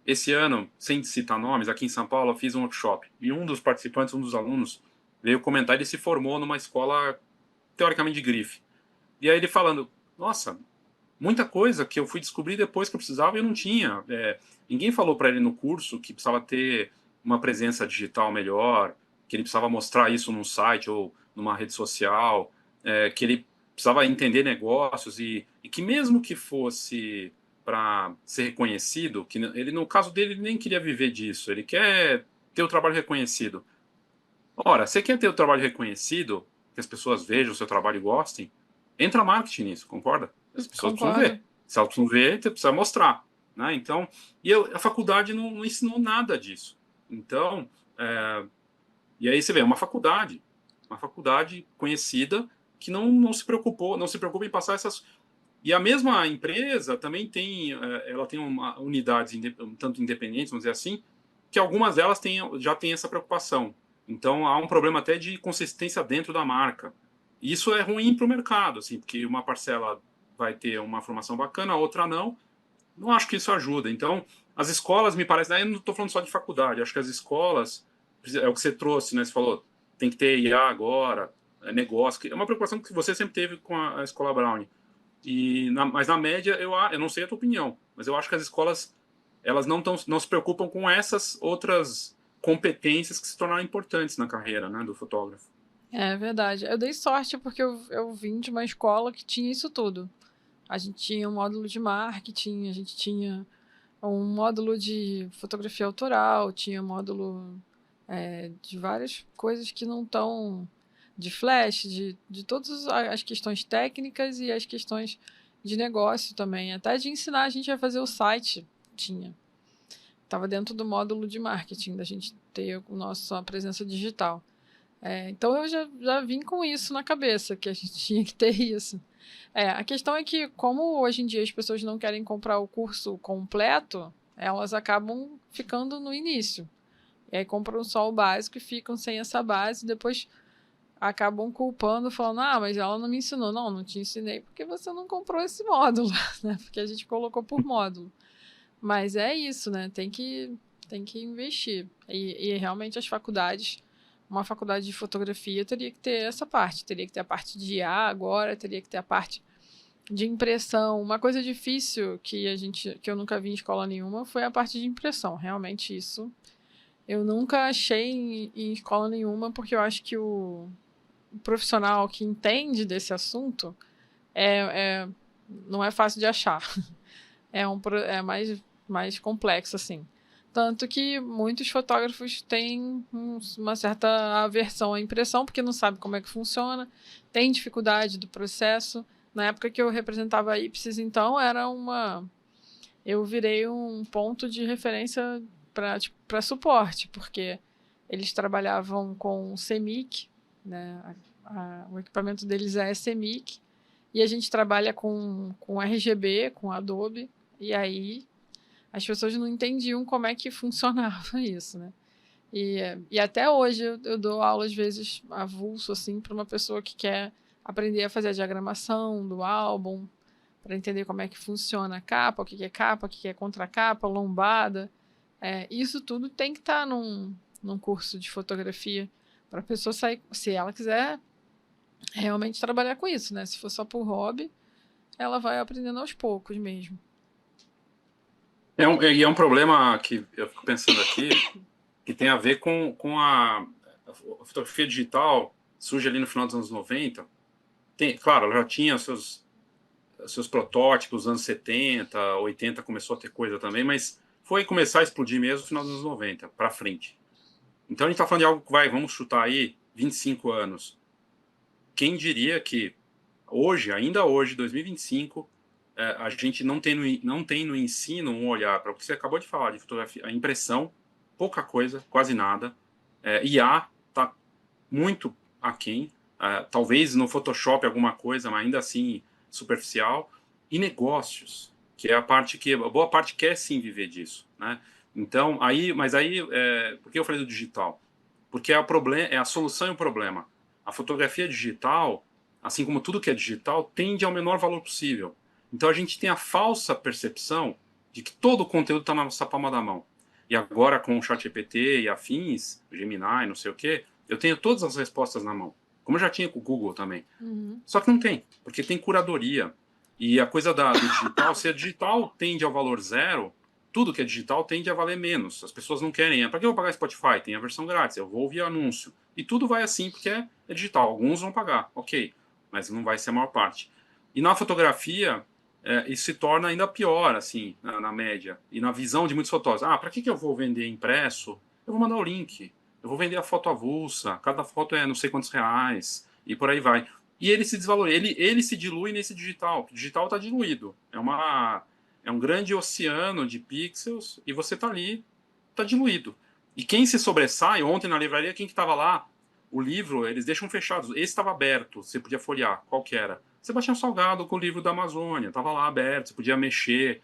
Esse ano, sem citar nomes, aqui em São Paulo eu fiz um workshop e um dos participantes, um dos alunos, veio comentar, ele se formou numa escola teoricamente de grife. E aí ele falando, nossa, muita coisa que eu fui descobrir depois que eu precisava e eu não tinha. Ninguém falou para ele no curso que precisava ter uma presença digital melhor, que ele precisava mostrar isso num site ou numa rede social, que ele precisava entender negócios e que mesmo que fosse para ser reconhecido, que ele no caso dele ele nem queria viver disso, ele quer ter o trabalho reconhecido. Ora, você quer ter o trabalho reconhecido, que as pessoas vejam o seu trabalho e gostem, entra marketing nisso, concorda? As pessoas precisam Concordo. ver. Se elas precisam ver, você precisa mostrar. Né? Então, a faculdade não ensinou nada disso. Então, e aí você vê, uma faculdade conhecida que não se preocupou, não se preocupa em passar essas. E a mesma empresa também tem, ela tem unidades tanto independentes, vamos dizer assim, que algumas delas já têm essa preocupação. Então há um problema até de consistência dentro da marca. E isso é ruim para o mercado, assim, porque uma parcela vai ter uma formação bacana, a outra não. Não acho que isso ajuda. Então, as escolas, me parece, daí eu não estou falando só de faculdade, acho que as escolas, é o que você trouxe, né? Você falou, tem que ter IA agora, negócio, que é uma preocupação que você sempre teve com a Escola Brownie. Mas na média, eu não sei a tua opinião, mas eu acho que as escolas elas não se preocupam com essas outras competências que se tornaram importantes na carreira, né, do fotógrafo. É verdade. Eu dei sorte porque eu vim de uma escola que tinha isso tudo. A gente tinha um módulo de marketing, a gente tinha um módulo de fotografia autoral, tinha módulo de várias coisas que não estão de flash, de todas as questões técnicas e as questões de negócio também. Até de ensinar a gente a fazer o site, tinha. Estava dentro do módulo de marketing, da gente ter a presença digital. Então eu já vim com isso na cabeça, que a gente tinha que ter isso. A questão é que, como hoje em dia as pessoas não querem comprar o curso completo, elas acabam ficando no início. E aí compram só o básico e ficam sem essa base, e depois acabam culpando, falando, mas ela não me ensinou. Não te ensinei porque você não comprou esse módulo, né? Porque a gente colocou por módulo. Mas é isso, né? Tem que investir. E realmente as faculdades, uma faculdade de fotografia teria que ter essa parte. Teria que ter a parte de IA agora, teria que ter a parte de impressão. Uma coisa difícil que eu nunca vi em escola nenhuma foi a parte de impressão. Realmente isso eu nunca achei em escola nenhuma, porque eu acho que o profissional que entende desse assunto não é fácil de achar. É mais complexo, assim. Tanto que muitos fotógrafos têm uma certa aversão à impressão, porque não sabem como é que funciona, tem dificuldade do processo. Na época que eu representava a Ipsis, então, eu virei um ponto de referência para suporte, porque eles trabalhavam com CMYK, né? O equipamento deles é CMYK, e a gente trabalha com RGB, com Adobe, e aí as pessoas não entendiam como é que funcionava isso, né? E até hoje eu dou aula, às vezes, avulso, assim, para uma pessoa que quer aprender a fazer a diagramação do álbum, para entender como é que funciona a capa, o que é capa, o que é contracapa, lombada. Isso tudo tem que estar num curso de fotografia para a pessoa sair, se ela quiser realmente trabalhar com isso, né? Se for só por hobby, ela vai aprendendo aos poucos mesmo. É um problema que eu fico pensando aqui, que tem a ver com a fotografia digital, surge ali no final dos anos 90. Claro, ela já tinha seus protótipos, nos anos 70, 80 começou a ter coisa também, mas foi começar a explodir mesmo no final dos anos 90, para frente. Então a gente está falando de algo que vamos chutar aí, 25 anos. Quem diria que hoje, ainda hoje, 2025, a gente não tem no ensino um olhar para o que você acabou de falar, de fotografia, a impressão, pouca coisa, quase nada. IA está muito aquém. Talvez no Photoshop alguma coisa, mas ainda assim superficial. E negócios, que é a parte que a boa parte quer sim viver disso, né? Então, por que eu falei do digital? Porque é a solução e o problema. A fotografia digital, assim como tudo que é digital, tende ao menor valor possível. Então a gente tem a falsa percepção de que todo o conteúdo está na nossa palma da mão. E agora com o ChatGPT e afins, Gemini, não sei o quê, eu tenho todas as respostas na mão. Como eu já tinha com o Google também. Uhum. Só que não tem, porque tem curadoria. E a coisa do digital, se a digital tende ao valor zero, tudo que é digital tende a valer menos. As pessoas não querem. Para que eu vou pagar Spotify? Tem a versão grátis, eu vou ouvir anúncio. E tudo vai assim, porque é digital. Alguns vão pagar, ok, mas não vai ser a maior parte. E na fotografia, isso se torna ainda pior, assim, na média. E na visão de muitos fotógrafos. Para que eu vou vender impresso? Eu vou mandar o link. Eu vou vender a foto avulsa. Cada foto é não sei quantos reais. E por aí vai. E ele se desvaloriza. Ele se dilui nesse digital. O digital está diluído. É um grande oceano de pixels e você está ali, está diluído. E quem se sobressai, ontem na livraria, quem que estava lá? O livro, eles deixam fechados. Esse estava aberto, você podia folhear. Qual que era? Sebastião Salgado com o livro da Amazônia. Estava lá aberto, você podia mexer.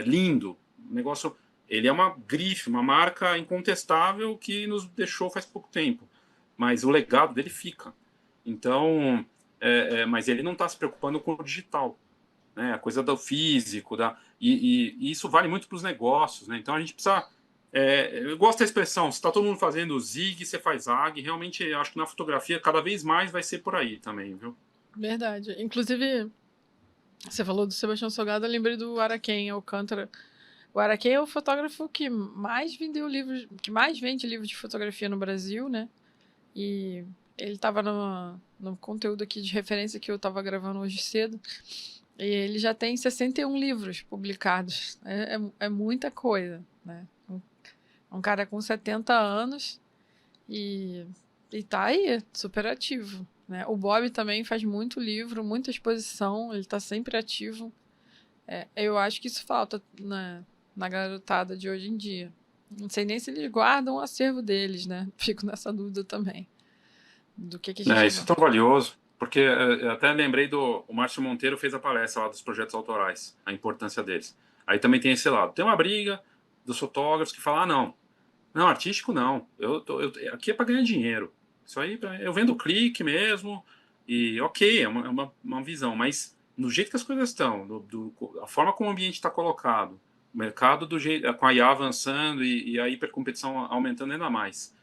Lindo. O negócio... Ele é uma grife, uma marca incontestável que nos deixou faz pouco tempo. Mas o legado dele fica. Então, mas ele não está se preocupando com o digital, né? A coisa do físico, e isso vale muito para os negócios, né? Então a gente precisa. Eu gosto da expressão, se está todo mundo fazendo zig, você faz zag. Realmente, eu acho que na fotografia cada vez mais vai ser por aí também, viu? Verdade. Inclusive, você falou do Sebastião Salgado, eu lembrei do Araquém Alcântara. O Araquém é o fotógrafo que mais vendeu livros, que mais vende livros de fotografia no Brasil, né? E ele estava no conteúdo aqui de referência que eu estava gravando hoje cedo. E ele já tem 61 livros publicados. É muita coisa, né? Um cara com 70 anos e tá aí, super ativo, né? O Bob também faz muito livro, muita exposição, ele tá sempre ativo. Eu acho que isso falta na garotada de hoje em dia. Não sei nem se eles guardam o acervo deles, né? Fico nessa dúvida também. Do que a gente Isso é vai. tão valioso, porque eu até lembrei o Márcio Monteiro fez a palestra lá dos projetos autorais, a importância deles. Aí também tem esse lado. Tem uma briga dos fotógrafos que falam, não, não, artístico não. Aqui é para ganhar dinheiro. Isso aí eu vendo clique mesmo. E ok, uma visão, mas no jeito que as coisas estão, a forma como o ambiente está colocado, o mercado do jeito, com a IA avançando e a hipercompetição aumentando ainda mais.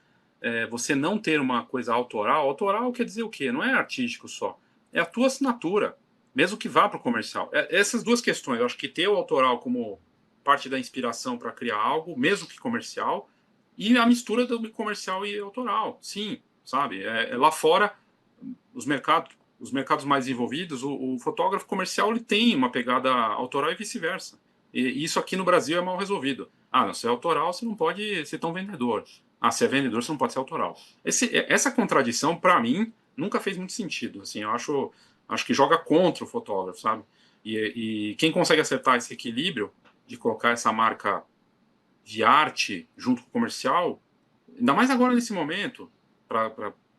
Você não ter uma coisa autoral quer dizer o quê? Não é artístico só. É a tua assinatura, mesmo que vá para o comercial. Essas duas questões, eu acho que ter o autoral como parte da inspiração para criar algo, mesmo que comercial, e a mistura do comercial e autoral, sim, sabe? Lá fora, os mercados mais envolvidos, o fotógrafo comercial ele tem uma pegada autoral e vice-versa. E isso aqui no Brasil é mal resolvido. Não, se é autoral, você não pode ser tão vendedor. Se é vendedor, você não pode ser autoral. Essa contradição, para mim, nunca fez muito sentido. Assim, eu acho que joga contra o fotógrafo, sabe? E quem consegue acertar esse equilíbrio de colocar essa marca de arte junto com o comercial, ainda mais agora nesse momento,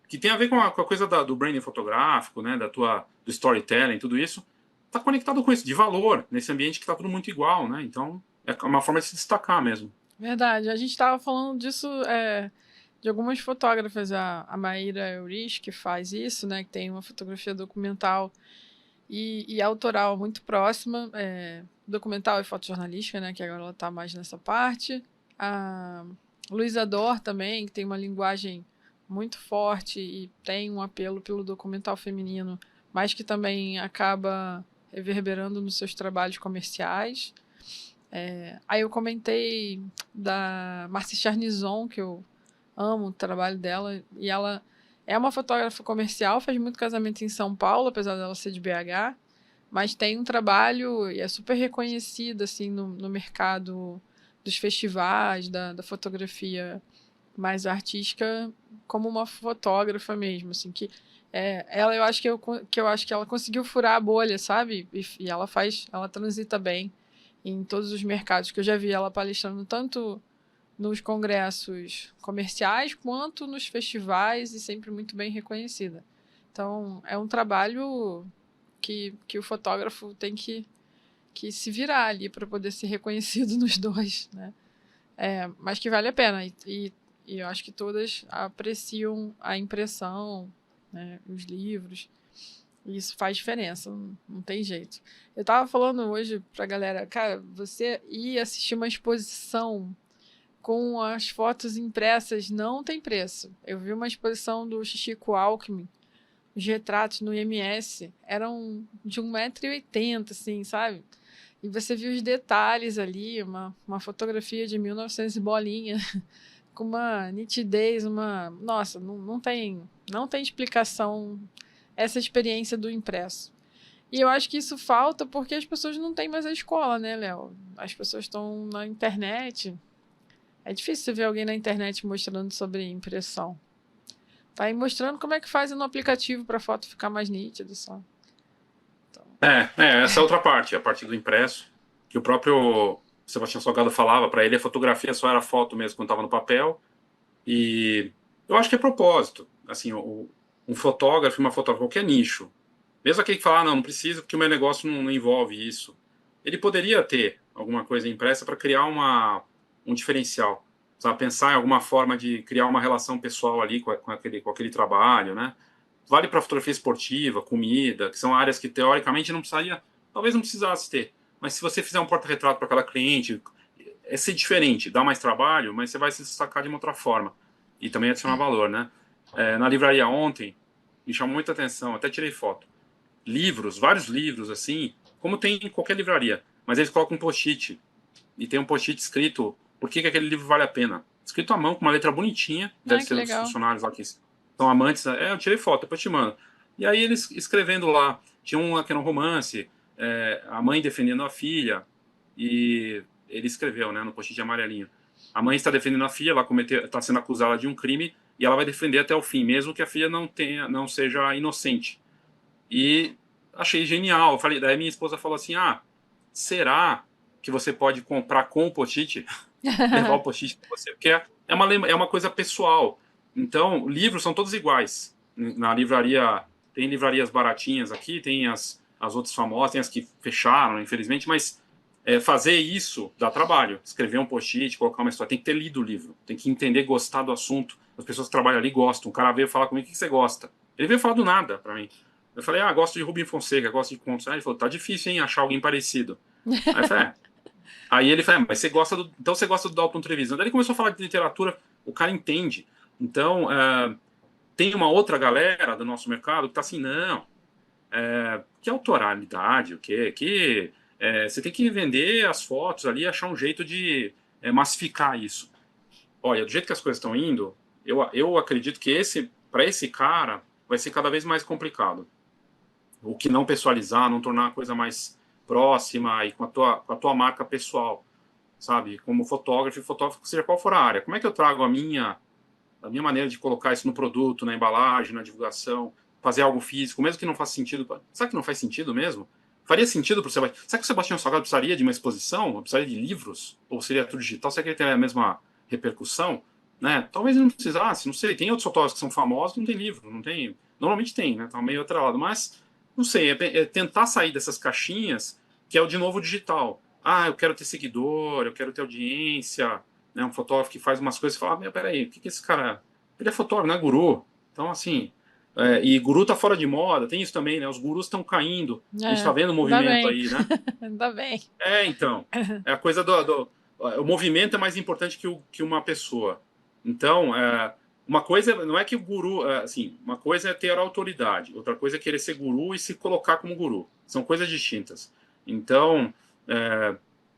que tem a ver com a coisa do branding fotográfico, né, do storytelling, tudo isso, está conectado com isso, de valor, nesse ambiente que está tudo muito igual, né? Então, é uma forma de se destacar mesmo. Verdade. A gente estava falando disso de algumas fotógrafas. A Maíra Eurish, que faz isso, né? Que tem uma fotografia documental e autoral muito próxima. Documental e fotojornalística, né? Que agora ela está mais nessa parte. A Luísa Dor também, que tem uma linguagem muito forte e tem um apelo pelo documental feminino, mas que também acaba reverberando nos seus trabalhos comerciais. Aí eu comentei da Marci Charnizon, que eu amo o trabalho dela, e ela é uma fotógrafa comercial, faz muito casamento em São Paulo, apesar dela ser de BH, mas tem um trabalho e é super reconhecida assim, no mercado dos festivais, da fotografia mais artística, como uma fotógrafa mesmo, assim, que ela eu acho que ela conseguiu furar a bolha, sabe? E ela transita bem em todos os mercados, que eu já vi ela palestrando tanto nos congressos comerciais quanto nos festivais e sempre muito bem reconhecida. Então, é um trabalho que o fotógrafo tem que se virar ali para poder ser reconhecido nos dois, né? Mas que vale a pena. E eu acho que todas apreciam a impressão, né, os livros. E isso faz diferença, não tem jeito. Eu tava falando hoje pra galera, cara, você ir assistir uma exposição com as fotos impressas não tem preço. Eu vi uma exposição do Chico Alckmin os retratos no IMS eram de 1,80 m, assim, sabe? E você viu os detalhes ali, uma fotografia de 1900 e bolinha, com uma nitidez, Nossa, não tem explicação essa experiência do impresso. E eu acho que isso falta porque as pessoas não têm mais a escola, né, Léo? As pessoas estão na internet. É difícil você ver alguém na internet mostrando sobre impressão. Tá aí mostrando como é que faz no aplicativo para a foto ficar mais nítida, só. Então... Essa é outra parte, a parte do impresso, que o próprio Sebastião Salgado falava, para ele a fotografia só era foto mesmo quando estava no papel, e eu acho que é propósito, assim, um fotógrafo, uma fotógrafa, qualquer nicho, mesmo aquele que fala, não precisa porque o meu negócio não envolve isso, ele poderia ter alguma coisa impressa para criar um diferencial, sabe? Pensar em alguma forma de criar uma relação pessoal ali com aquele trabalho, né? Vale para fotografia esportiva, comida, que são áreas que teoricamente talvez não precisasse ter. Mas se você fizer um porta-retrato para aquela cliente, é ser diferente, dá mais trabalho, mas você vai se destacar de uma outra forma. E também adicionar valor, né? Na livraria ontem, me chamou muita atenção, até tirei foto. Livros, vários livros, assim, como tem em qualquer livraria, mas eles colocam um post-it. E tem um post-it escrito por que aquele livro vale a pena. Escrito à mão, com uma letra bonitinha, deve que ser os legal. funcionários lá que são amantes. Eu tirei foto, depois te mando. E aí eles escrevendo lá, tinha um que era um romance, a mãe defendendo a filha, e ele escreveu, né, no post-it amarelinho. A mãe está defendendo a filha, ela está sendo acusada de um crime, e ela vai defender até o fim, mesmo que a filha não seja inocente. E achei genial. Daí minha esposa falou assim, será que você pode comprar com o post-it? Levar o post-it com você? Porque é uma coisa pessoal. Então, livros são todos iguais. Na livraria, tem livrarias baratinhas aqui, tem as outras famosas, tem as que fecharam, infelizmente, mas fazer isso dá trabalho. Escrever um post-it, colocar uma história, tem que ter lido o livro, tem que entender, gostar do assunto. As pessoas que trabalham ali gostam. O cara veio falar comigo, o que você gosta? Ele veio falar do nada para mim. Eu falei, gosto de Rubem Fonseca, gosto de contos. Aí ele falou, tá difícil, hein, achar alguém parecido. Aí eu falei, Aí ele falou, mas então você gosta do Dalton Trevisan. Daí ele começou a falar de literatura, o cara entende. Então, tem uma outra galera do nosso mercado que tá assim, não, que autoralidade, o quê? Você tem que vender as fotos ali, achar um jeito de massificar isso. Olha, do jeito que as coisas estão indo, eu acredito que para esse cara vai ser cada vez mais complicado. O que não pessoalizar, não tornar a coisa mais próxima e com a tua marca pessoal, sabe? Como fotógrafo, seja qual for a área. Como é que eu trago a minha maneira de colocar isso no produto, na embalagem, na divulgação, fazer algo físico, mesmo que não faça sentido. Sabe que não faz sentido mesmo? Faria sentido para o Sebastião? Será que o Sebastião Salgado precisaria de uma exposição? Precisaria de livros? Ou seria tudo digital? Será que ele teria a mesma repercussão? Né? Talvez ele não precisasse, não sei. Tem outros fotógrafos que são famosos que não tem livro, não tem. Normalmente tem, né? Tá meio atrelado, mas não sei, é tentar sair dessas caixinhas, que é o de novo digital. Eu quero ter seguidor, eu quero ter audiência, né? Um fotógrafo que faz umas coisas e fala, peraí, o que esse cara... Ele é fotógrafo, não é guru. Então, assim, e guru tá fora de moda, tem isso também, né? Os gurus estão caindo. A gente tá vendo o Ainda movimento bem. aí, né? Ainda bem. Então, é a coisa o movimento é mais importante que uma pessoa. Então, uma coisa não é que o guru, assim, uma coisa é ter autoridade, outra coisa é querer ser guru e se colocar como guru. São coisas distintas. Então,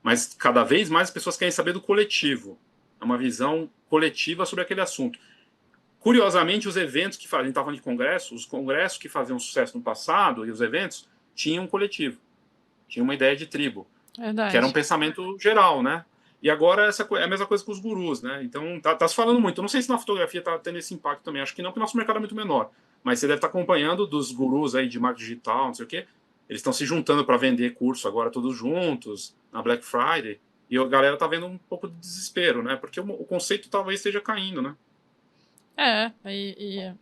mas cada vez mais as pessoas querem saber do coletivo. É uma visão coletiva sobre aquele assunto. Curiosamente, os eventos que fazem, a gente estava falando de congresso, os congressos que faziam sucesso no passado e os eventos tinham um coletivo, tinham uma ideia de tribo. Verdade. Que era um pensamento geral, né? E agora é a mesma coisa com os gurus, né? Então tá se falando muito. Eu não sei se na fotografia tá tendo esse impacto também. Acho que não, porque o nosso mercado é muito menor. Mas você deve estar acompanhando dos gurus aí de marketing digital, não sei o quê. Eles estão se juntando para vender curso agora todos juntos, na Black Friday. E a galera tá vendo um pouco de desespero, né? Porque o conceito talvez esteja caindo, né?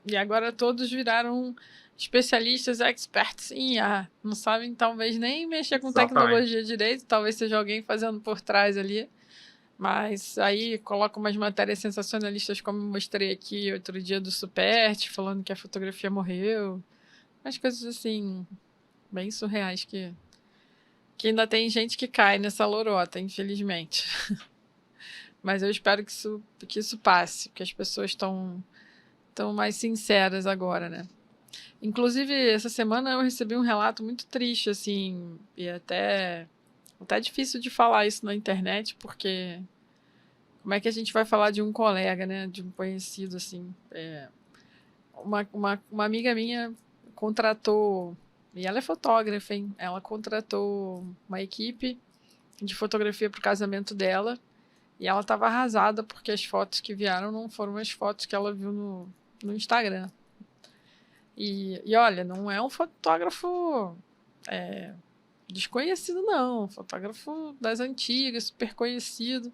E agora todos viraram especialistas, experts em IA. Não sabem, talvez, nem mexer com tecnologia direito. Talvez seja alguém fazendo por trás ali. Mas aí coloca umas matérias sensacionalistas, como eu mostrei aqui outro dia do Supert, falando que a fotografia morreu. Umas coisas assim, bem surreais que ainda tem gente que cai nessa lorota, infelizmente. Mas eu espero que isso passe, que as pessoas estão mais sinceras agora, né? Inclusive, essa semana eu recebi um relato muito triste, assim, e até difícil de falar isso na internet, porque como é que a gente vai falar de um colega, né, de um conhecido, assim? Uma amiga minha contratou, e ela é fotógrafa, hein? Ela contratou uma equipe de fotografia para o casamento dela, e ela estava arrasada porque as fotos que vieram não foram as fotos que ela viu no Instagram. E olha, não é um fotógrafo desconhecido, não. Fotógrafo das antigas, super conhecido,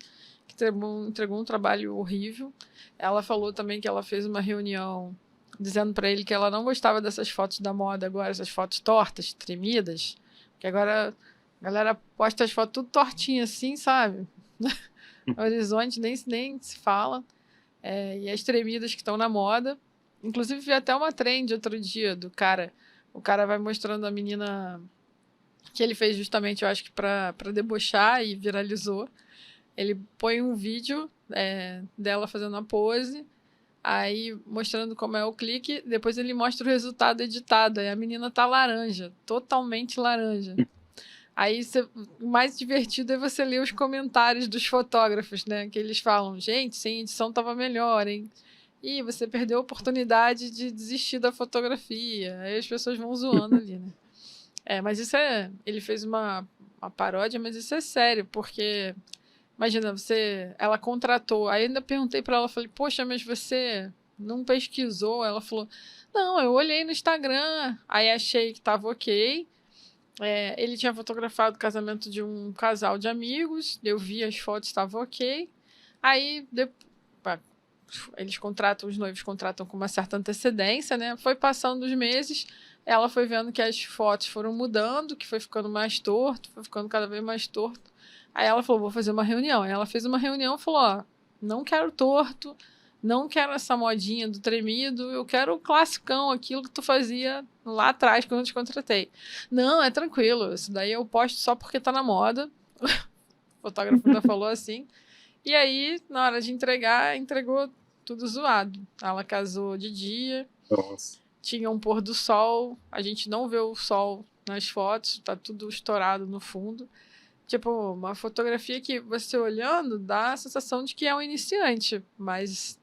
que entregou um trabalho horrível. Ela falou também que ela fez uma reunião dizendo para ele que ela não gostava dessas fotos da moda agora, essas fotos tortas, tremidas, que agora a galera posta as fotos tudo tortinha assim, sabe? Horizonte nem se fala. E as tremidas que estão na moda. Inclusive, vi até uma trend outro dia do cara. O cara vai mostrando a menina que ele fez justamente, eu acho que para debochar e viralizou. Ele põe um vídeo dela fazendo a pose, aí mostrando como é o clique, depois ele mostra o resultado editado, aí a menina tá laranja, totalmente laranja. Aí o mais divertido é você ler os comentários dos fotógrafos, né? Que eles falam, gente, sem edição tava melhor, hein? Ih, você perdeu a oportunidade de desistir da fotografia. Aí as pessoas vão zoando ali, né? Mas isso ele fez uma paródia, mas isso é sério, porque imagina, ela contratou, aí ainda perguntei para ela, falei, poxa, mas você não pesquisou? Ela falou, não, eu olhei no Instagram, aí achei que tava ok. Ele tinha fotografado o casamento de um casal de amigos, eu vi as fotos, estava ok. Aí os noivos contratam com uma certa antecedência, né? Foi passando os meses, ela foi vendo que as fotos foram mudando, que foi ficando mais torto, foi ficando cada vez mais torto. Aí ela falou, vou fazer uma reunião. Aí ela fez uma reunião e falou, ó, não quero torto, não quero essa modinha do tremido, eu quero o classicão, aquilo que tu fazia lá atrás quando eu te contratei. Não, é tranquilo, isso daí eu posto só porque tá na moda. O fotógrafo ainda falou assim. E aí, na hora de entregar, entregou tudo zoado. Ela casou de dia, Nossa. tinha um pôr do sol, a gente não vê o sol nas fotos, tá tudo estourado no fundo. Tipo, uma fotografia que você olhando dá a sensação de que é um iniciante, mas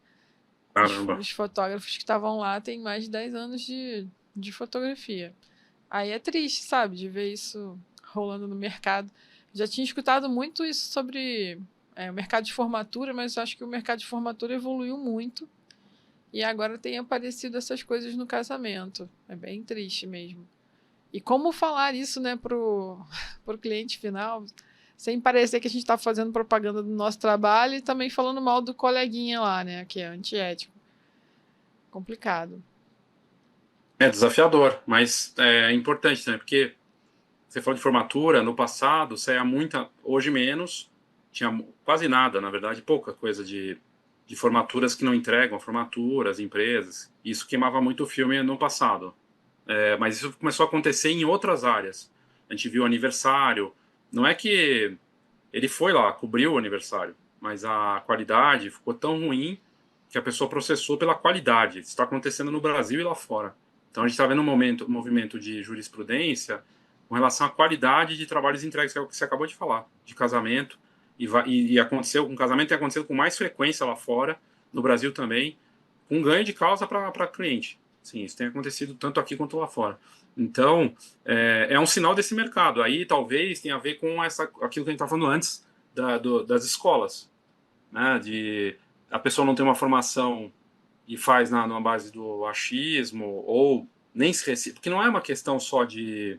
Caramba. os fotógrafos que estavam lá têm mais de 10 anos de fotografia. Aí é triste, sabe, de ver isso rolando no mercado. Já tinha escutado muito isso sobre o mercado de formatura, mas acho que o mercado de formatura evoluiu muito e agora tem aparecido essas coisas no casamento. É bem triste mesmo. E como falar isso, né, pro cliente final, sem parecer que a gente está fazendo propaganda do nosso trabalho e também falando mal do coleguinha lá, né, que é antiético. Complicado. É desafiador, mas é importante, né? Porque você falou de formatura, no passado saía muita, hoje menos, tinha quase nada, na verdade, pouca coisa de formaturas que não entregam, formaturas, empresas. Isso queimava muito o filme no passado. Mas isso começou a acontecer em outras áreas. A gente viu aniversário. Não é que ele foi lá, cobriu o aniversário, mas a qualidade ficou tão ruim que a pessoa processou pela qualidade. Isso está acontecendo no Brasil e lá fora. Então a gente está vendo um movimento de jurisprudência com relação à qualidade de trabalhos entregues, que é o que você acabou de falar, de casamento. E aconteceu, um casamento tem acontecido com mais frequência lá fora, no Brasil também, com ganho de causa para cliente. Sim, isso tem acontecido tanto aqui quanto lá fora. Então, é um sinal desse mercado. Aí talvez tenha a ver com aquilo que a gente estava falando antes das escolas, né? De a pessoa não ter uma formação e faz na base do achismo, ou nem se recicla, porque não é uma questão só de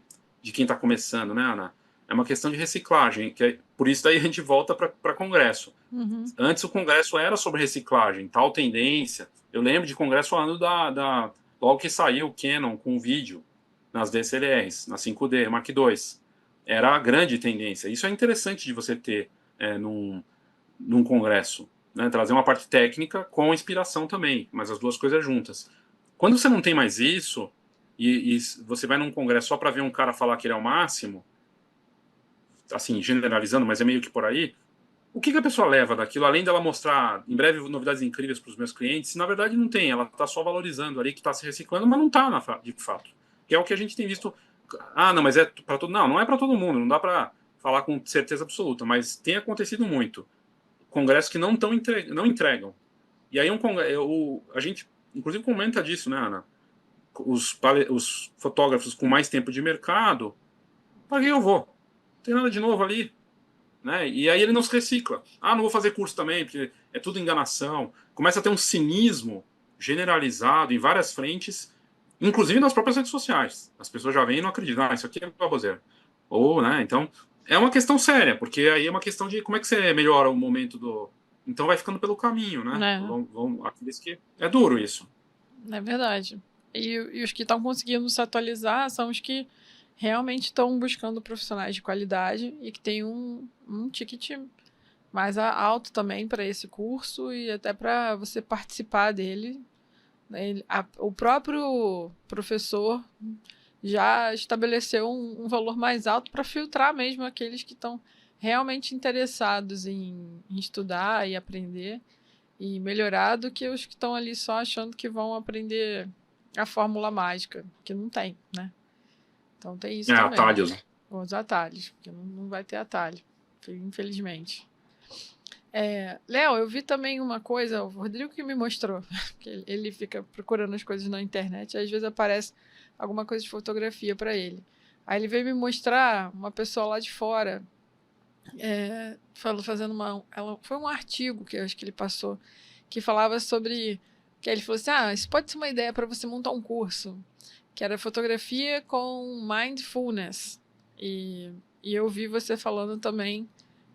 quem está começando, né, Ana? É uma questão de reciclagem, por isso daí a gente volta para Congresso. Uhum. Antes o Congresso era sobre reciclagem, tal tendência. Eu lembro de Congresso falando logo que saiu o Canon com vídeo nas DSLRs, na 5D, Mark II. Era a grande tendência. Isso é interessante de você ter num congresso, né? Trazer uma parte técnica com inspiração também, mas as duas coisas juntas. Quando você não tem mais isso, e você vai num congresso só para ver um cara falar que ele é o máximo, assim, generalizando, mas é meio que por aí, o que a pessoa leva daquilo, além dela mostrar em breve novidades incríveis para os meus clientes, na verdade não tem, ela está só valorizando ali que está se reciclando, mas não está de fato. Que é o que a gente tem visto. Ah, não, mas é para todo. Não, não é para todo mundo, não dá para falar com certeza absoluta, mas tem acontecido muito. Congressos que não entregam. E aí a gente, inclusive, comenta disso, né, Ana? Os fotógrafos com mais tempo de mercado, para quem eu vou? Não tem nada de novo ali. Né? E aí ele não se recicla. Ah, não vou fazer curso também, porque é tudo enganação. Começa a ter um cinismo generalizado em várias frentes, inclusive nas próprias redes sociais. As pessoas já vêm e não acreditam. Ah, isso aqui é baboseira. Ou, né? Então, é uma questão séria, porque aí é uma questão de como é que você melhora o momento do. Então vai ficando pelo caminho, né? Né? Aqueles que. É duro isso. É verdade. E os que estão conseguindo se atualizar são os que realmente estão buscando profissionais de qualidade e que tem um ticket mais alto também para esse curso e até para você participar dele. Né? O próprio professor já estabeleceu um valor mais alto para filtrar mesmo aqueles que estão realmente interessados em estudar e aprender e melhorar do que os que estão ali só achando que vão aprender a fórmula mágica, que não tem, né? Então tem isso É, também. atalhos. Os atalhos, porque não vai ter atalho, infelizmente. Léo, eu vi também uma coisa, o Rodrigo que me mostrou, que ele fica procurando as coisas na internet, e às vezes aparece alguma coisa de fotografia para ele. Aí ele veio me mostrar uma pessoa lá de fora, fazendo foi um artigo que eu acho que ele passou, que falava sobre, que ele falou assim, isso pode ser uma ideia para você montar um curso, que era fotografia com mindfulness. E eu vi você falando também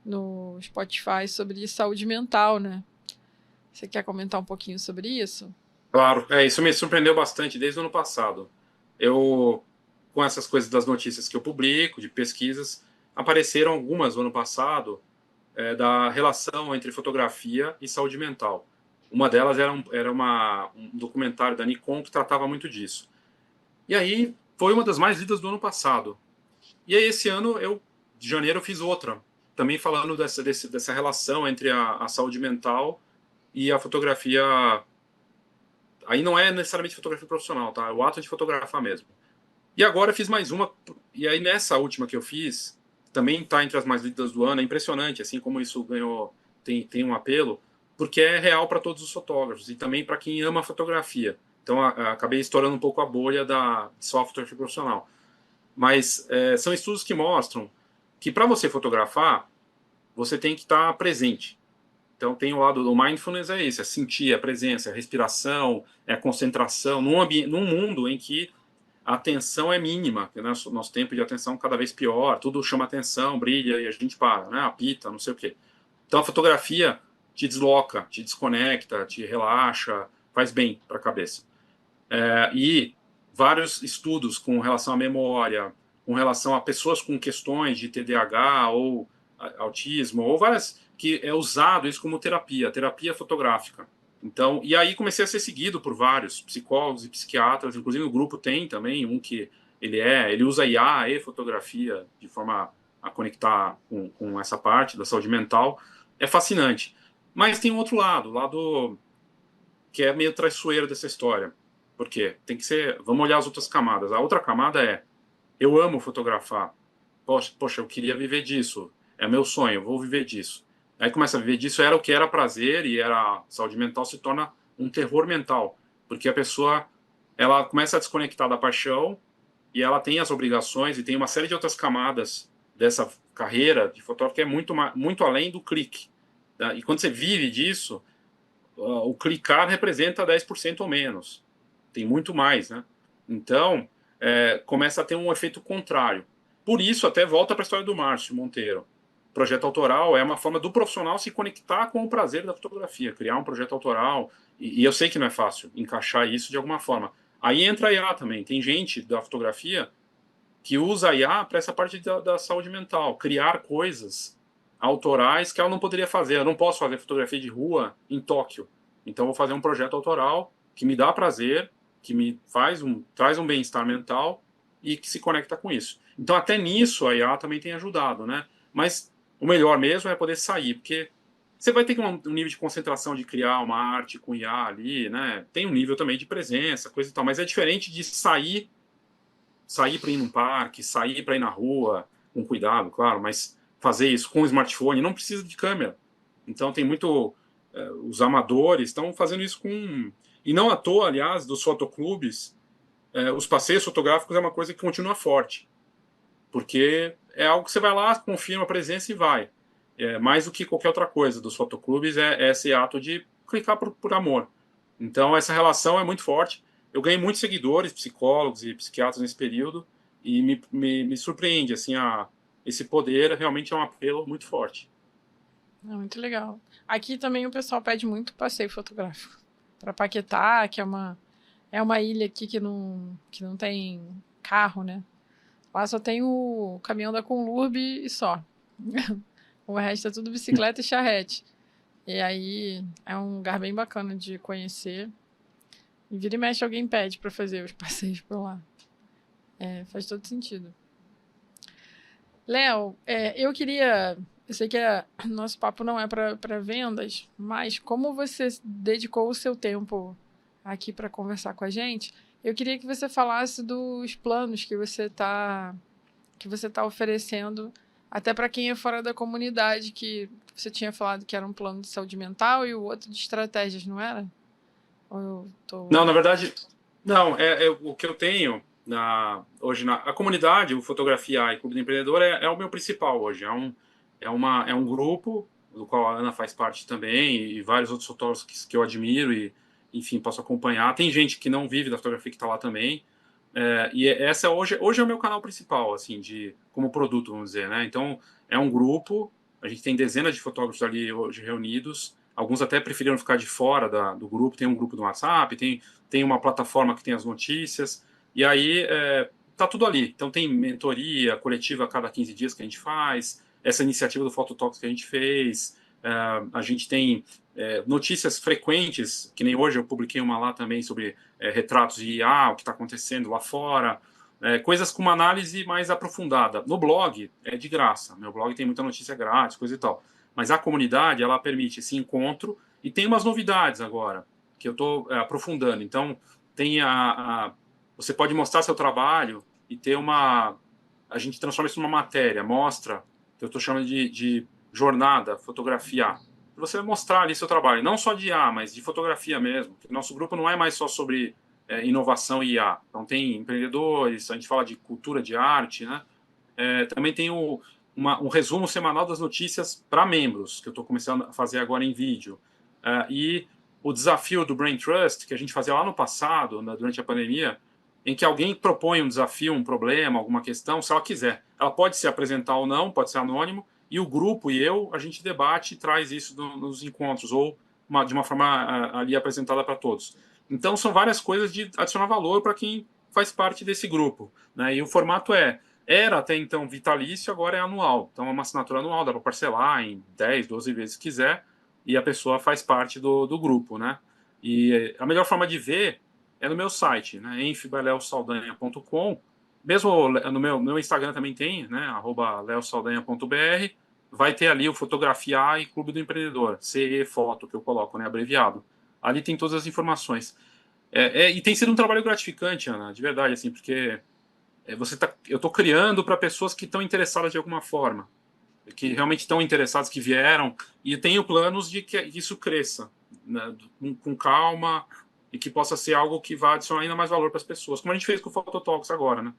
no Spotify sobre saúde mental, né? Você quer comentar um pouquinho sobre isso? Claro, isso me surpreendeu bastante desde o ano passado. Com essas coisas das notícias que eu publico, de pesquisas, apareceram algumas no ano passado da relação entre fotografia e saúde mental. Uma delas era um documentário da Nikon que tratava muito disso. E aí foi uma das mais lidas do ano passado. E aí esse ano, de janeiro, eu fiz outra, também falando dessa relação entre a saúde mental e a fotografia. Aí não é necessariamente fotografia profissional, tá? É o ato de fotografar mesmo. E agora eu fiz mais uma, e aí nessa última que eu fiz, também está entre as mais lidas do ano, é impressionante, assim como isso tem um apelo, porque é real para todos os fotógrafos e também para quem ama fotografia. Então acabei estourando um pouco a bolha da software profissional. Mas são estudos que mostram que para você fotografar, você tem que estar presente. Então tem o lado do mindfulness, é isso, é sentir a presença, a respiração, a concentração, num mundo em que a atenção é mínima, porque nosso tempo de atenção cada vez pior, tudo chama atenção, brilha e a gente para, né? Apita, não sei o quê. Então a fotografia te desloca, te desconecta, te relaxa, faz bem para a cabeça. E vários estudos com relação à memória, com relação a pessoas com questões de TDAH ou autismo, ou várias, que é usado isso como terapia fotográfica. Então, e aí comecei a ser seguido por vários psicólogos e psiquiatras, inclusive o grupo tem também um que ele usa IA e fotografia de forma a conectar com essa parte da saúde mental. É fascinante. Mas tem um outro lado, o lado que é meio traiçoeiro dessa história. Por quê? Tem que ser. Vamos olhar as outras camadas. A outra camada é: eu amo fotografar. Poxa, eu queria viver disso. É meu sonho, eu vou viver disso. Aí começa a viver disso, era o que era prazer e era saúde mental, se torna um terror mental. Porque a pessoa ela começa a desconectar da paixão e ela tem as obrigações e tem uma série de outras camadas dessa carreira de fotógrafo que é muito além do clique. Tá? E quando você vive disso, o clicar representa 10% ou menos. Tem muito mais, né? Então, começa a ter um efeito contrário. Por isso, até volta para a história do Márcio Monteiro. Projeto autoral é uma forma do profissional se conectar com o prazer da fotografia, criar um projeto autoral. E eu sei que não é fácil encaixar isso de alguma forma. Aí entra a IA também. Tem gente da fotografia que usa a IA para essa parte da saúde mental, criar coisas autorais que ela não poderia fazer. Eu não posso fazer fotografia de rua em Tóquio. Então, vou fazer um projeto autoral que me dá prazer, que me traz um bem-estar mental e que se conecta com isso. Então, até nisso, a IA também tem ajudado, né? Mas o melhor mesmo é poder sair, porque você vai ter um nível de concentração de criar uma arte com IA ali, né? Tem um nível também de presença, coisa e tal, mas é diferente de sair para ir num parque, sair para ir na rua, com cuidado, claro, mas fazer isso com o smartphone não precisa de câmera. Então tem muito... os amadores estão fazendo isso com... E não à toa, aliás, dos fotoclubes, os passeios fotográficos é uma coisa que continua forte, porque é algo que você vai lá, confirma a presença e vai. Mais do que qualquer outra coisa dos fotoclubes é esse ato de clicar por amor. Então essa relação é muito forte. Eu ganhei muitos seguidores, psicólogos e psiquiatras nesse período, e me surpreende, assim, esse poder realmente é um apelo muito forte. Muito legal. Aqui também o pessoal pede muito passeio fotográfico. Para Paquetá, que é uma ilha aqui que não tem carro, né? Lá só tem o caminhão da Conlurb e só. O resto é tudo bicicleta e charrete. E aí é um lugar bem bacana de conhecer. E vira e mexe alguém pede para fazer os passeios por lá. Faz todo sentido. Léo, eu sei que nosso papo não é para vendas, mas como você dedicou o seu tempo aqui para conversar com a gente, eu queria que você falasse dos planos que você tá oferecendo, até para quem é fora da comunidade, que você tinha falado que era um plano de saúde mental e o outro de estratégias, não era? Ou eu tô... Não, na verdade, não. O que eu tenho hoje a comunidade, o Fotografia e Clube do Empreendedor é o meu principal hoje. É um grupo do qual a Ana faz parte também e vários outros fotógrafos que eu admiro e, enfim, posso acompanhar. Tem gente que não vive da fotografia que está lá também. E essa hoje é o meu canal principal, assim, como produto, vamos dizer, né? Então, é um grupo, a gente tem dezenas de fotógrafos ali hoje reunidos, alguns até preferiram ficar de fora do grupo, tem um grupo do WhatsApp, tem uma plataforma que tem as notícias, e aí tá tudo ali. Então, tem mentoria coletiva a cada 15 dias que a gente faz, essa iniciativa do Phototalks que a gente fez, a gente tem notícias frequentes, que nem hoje eu publiquei uma lá também sobre retratos de IA, o que está acontecendo lá fora, coisas com uma análise mais aprofundada. No blog é de graça, meu blog tem muita notícia grátis, coisa e tal, mas a comunidade ela permite esse encontro e tem umas novidades agora que eu estou aprofundando. Então tem você pode mostrar seu trabalho e ter a gente transforma isso numa matéria, mostra, que eu estou chamando de jornada, fotografia. Você vai mostrar ali seu trabalho, não só de IA, mas de fotografia mesmo. Nosso grupo não é mais só sobre inovação e IA. Então tem empreendedores, a gente fala de cultura de arte, né? Também tem um resumo semanal das notícias para membros, que eu estou começando a fazer agora em vídeo. E o desafio do Brain Trust, que a gente fazia lá no passado, durante a pandemia, em que alguém propõe um desafio, um problema, alguma questão, se ela quiser. Ela pode se apresentar ou não, pode ser anônimo, e o grupo e a gente debate e traz isso nos encontros, ou de uma forma ali apresentada para todos. Então, são várias coisas de adicionar valor para quem faz parte desse grupo, né? E o formato era até então vitalício, agora é anual. Então, é uma assinatura anual, dá para parcelar em 10, 12 vezes se quiser, e a pessoa faz parte do grupo, né? E a melhor forma de ver é no meu site, né? enfbaleosaldanha.com. Mesmo no meu Instagram também tem, né? @leosaldanha.br. Vai ter ali o Fotografia e Clube do Empreendedor, CE Foto, que eu coloco, né? Abreviado. Ali tem todas as informações. E tem sido um trabalho gratificante, Ana, de verdade, assim, porque eu estou criando para pessoas que estão interessadas de alguma forma, que realmente estão interessadas, que vieram, e tenho planos de que isso cresça, né? Com calma, e que possa ser algo que vá adicionar ainda mais valor para as pessoas, como a gente fez com o Phototalks agora, né?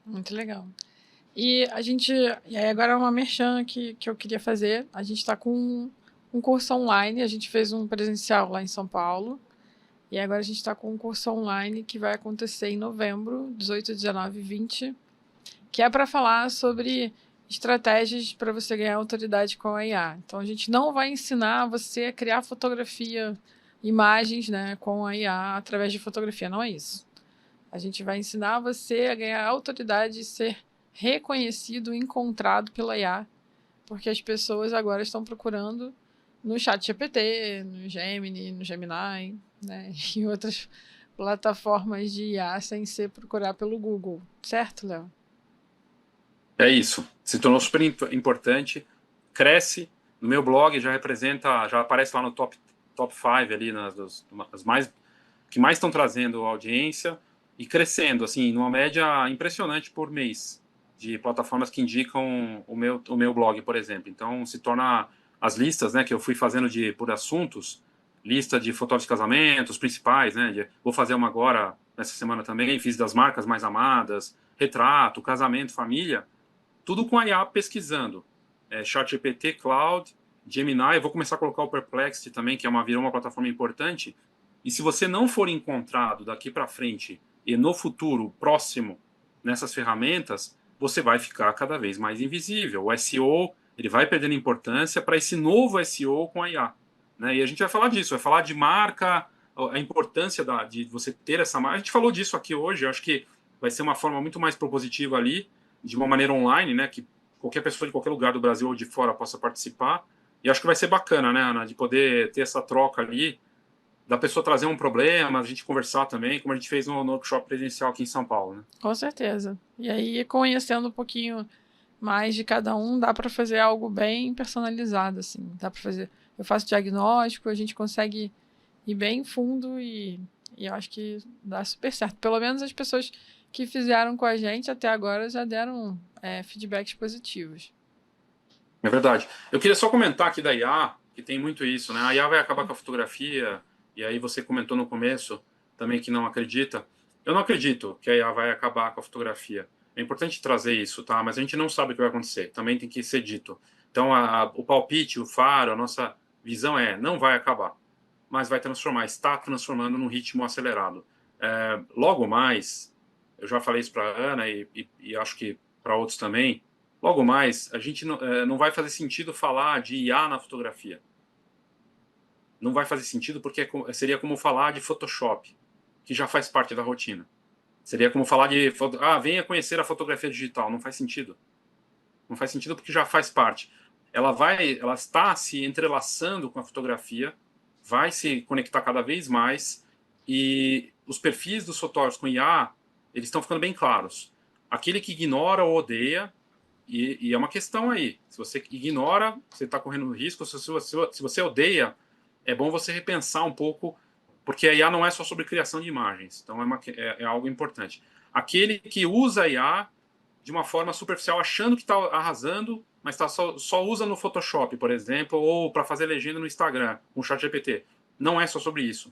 Muito legal. E aí agora é uma merchan que eu queria fazer. A gente está com um curso online, a gente fez um presencial lá em São Paulo, e agora a gente está com um curso online que vai acontecer em novembro, 18, 19 e 20, que é para falar sobre estratégias para você ganhar autoridade com a IA. Então a gente não vai ensinar você a criar fotografia, imagens, né, com a IA através de fotografia, não é isso. A gente vai ensinar você a ganhar autoridade e ser reconhecido, encontrado pela IA, porque as pessoas agora estão procurando no ChatGPT, no Gemini, no Gemini, né, e outras plataformas de IA sem ser procurar pelo Google, certo, Léo? É isso. Se tornou super importante. cresce. No meu blog já aparece lá no top 5 ali, que mais estão trazendo audiência e crescendo, assim, numa média impressionante por mês, de plataformas que indicam o meu blog, por exemplo. Então, se torna as listas, né, que eu fui fazendo por assuntos, lista de fotógrafos de casamentos principais, né, vou fazer uma agora, nessa semana também, fiz das marcas mais amadas, retrato, casamento, família, tudo com a IA pesquisando. ChatGPT, Cloud, Gemini, eu vou começar a colocar o Perplexity também, que virou uma plataforma importante. E se você não for encontrado daqui para frente e no futuro próximo nessas ferramentas, você vai ficar cada vez mais invisível. O SEO ele vai perdendo importância para esse novo SEO com a IA. Né? E a gente vai falar disso, vai falar de marca, a importância de você ter essa marca. A gente falou disso aqui hoje, eu acho que vai ser uma forma muito mais propositiva ali, de uma maneira online, né, que qualquer pessoa de qualquer lugar do Brasil ou de fora possa participar. E acho que vai ser bacana, né, Ana, de poder ter essa troca ali, da pessoa trazer um problema, a gente conversar também, como a gente fez no workshop presencial aqui em São Paulo, né? Com certeza. E aí, conhecendo um pouquinho mais de cada um, dá para fazer algo bem personalizado, assim. Dá para fazer. Eu faço diagnóstico, a gente consegue ir bem fundo e eu acho que dá super certo. Pelo menos as pessoas que fizeram com a gente até agora já deram feedbacks positivos. É verdade. Eu queria só comentar aqui da IA, que tem muito isso, né? A IA vai acabar com a fotografia, e aí você comentou no começo também que não acredita. Eu não acredito que a IA vai acabar com a fotografia. É importante trazer isso, tá? Mas a gente não sabe o que vai acontecer. Também tem que ser dito. Então, o palpite, o faro, a nossa visão não vai acabar, mas vai transformar, está transformando num ritmo acelerado. Logo mais, eu já falei isso para a Ana e acho que para outros também, logo mais, a gente não vai fazer sentido falar de IA na fotografia. Não vai fazer sentido porque seria como falar de Photoshop, que já faz parte da rotina. Seria como falar venha conhecer a fotografia digital. Não faz sentido. Não faz sentido porque já faz parte. Ela está se entrelaçando com a fotografia, vai se conectar cada vez mais e os perfis dos fotógrafos com IA, eles estão ficando bem claros. Aquele que ignora ou odeia, e é uma questão aí. Se você ignora, você está correndo risco. Se você odeia, é bom você repensar um pouco, porque a IA não é só sobre criação de imagens. Então é algo importante. Aquele que usa a IA de uma forma superficial, achando que está arrasando, mas só usa no Photoshop, por exemplo, ou para fazer legenda no Instagram, com o ChatGPT. Não é só sobre isso.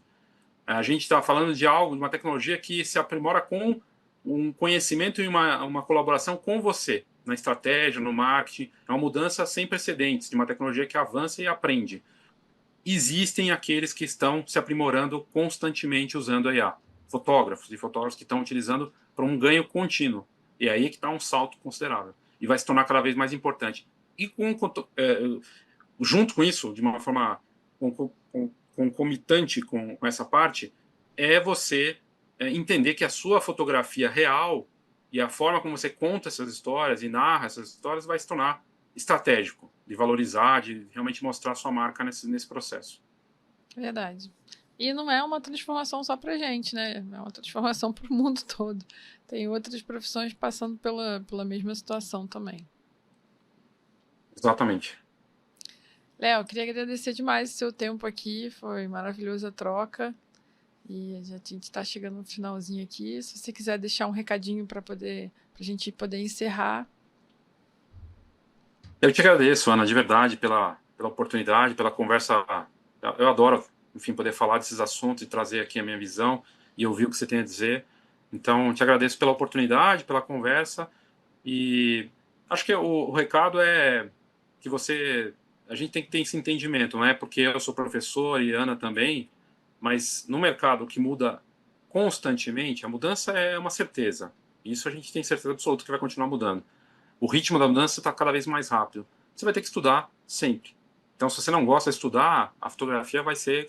A gente está falando de uma tecnologia que se aprimora com um conhecimento e uma colaboração com você, na estratégia, no marketing. É uma mudança sem precedentes, de uma tecnologia que avança e aprende. Existem aqueles que estão se aprimorando constantemente usando a IA. Fotógrafos e fotógrafos que estão utilizando para um ganho contínuo. E aí que está um salto considerável. E vai se tornar cada vez mais importante. E junto com isso, de uma forma concomitante com essa parte, é você entender que a sua fotografia real e a forma como você conta essas histórias e narra essas histórias vai se tornar estratégico, de valorizar, de realmente mostrar a sua marca nesse processo. Verdade. E não é uma transformação só pra gente, né? É uma transformação para o mundo todo. Tem outras profissões passando pela mesma situação também. Exatamente. Léo, queria agradecer demais o seu tempo aqui. Foi maravilhosa a troca. E a gente está chegando no finalzinho aqui. Se você quiser deixar um recadinho para a gente poder encerrar. Eu te agradeço, Ana, de verdade, pela oportunidade, pela conversa. Eu adoro, enfim, poder falar desses assuntos e trazer aqui a minha visão e ouvir o que você tem a dizer. Então, te agradeço pela oportunidade, pela conversa. E acho que o recado é que a gente tem que ter esse entendimento, não é porque eu sou professor e Ana também, mas no mercado que muda constantemente, a mudança é uma certeza. Isso a gente tem certeza absoluta que vai continuar mudando. O ritmo da mudança está cada vez mais rápido. Você vai ter que estudar sempre. Então, se você não gosta de estudar, a fotografia vai ser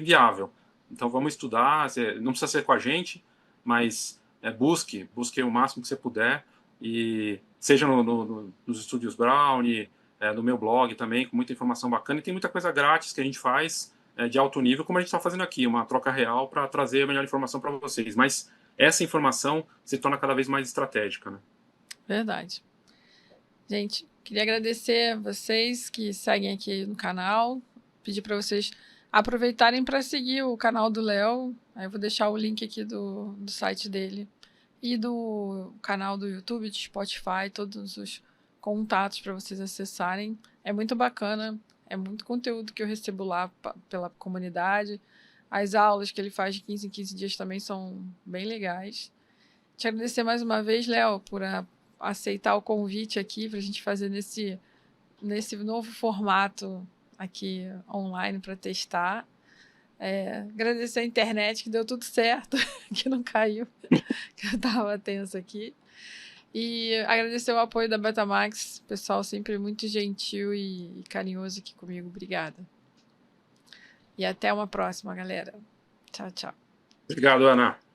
inviável. Então, vamos estudar. Não precisa ser com a gente, mas busque o máximo que você puder. E seja nos estúdios Brownie, no meu blog também, com muita informação bacana. E tem muita coisa grátis que a gente faz de alto nível, como a gente está fazendo aqui, uma troca real para trazer a melhor informação para vocês. Mas essa informação se torna cada vez mais estratégica, né? Verdade. Gente, Queria agradecer vocês que seguem aqui no canal, pedir para vocês aproveitarem para seguir o canal do Léo. Aí eu vou deixar o link aqui do site dele e do canal do YouTube, de Spotify, todos os contatos para vocês acessarem. É muito bacana, é muito conteúdo que eu recebo lá pela comunidade. As aulas que ele faz de 15 em 15 dias também são bem legais. Te agradecer mais uma vez, Léo, por aceitar o convite aqui para a gente fazer nesse novo formato aqui online para testar. Agradecer a internet que deu tudo certo, que não caiu, que eu estava tenso aqui. E agradecer o apoio da Betamax, pessoal sempre muito gentil e carinhoso aqui comigo. Obrigada. E até uma próxima, galera. Tchau, tchau. Obrigado, Ana.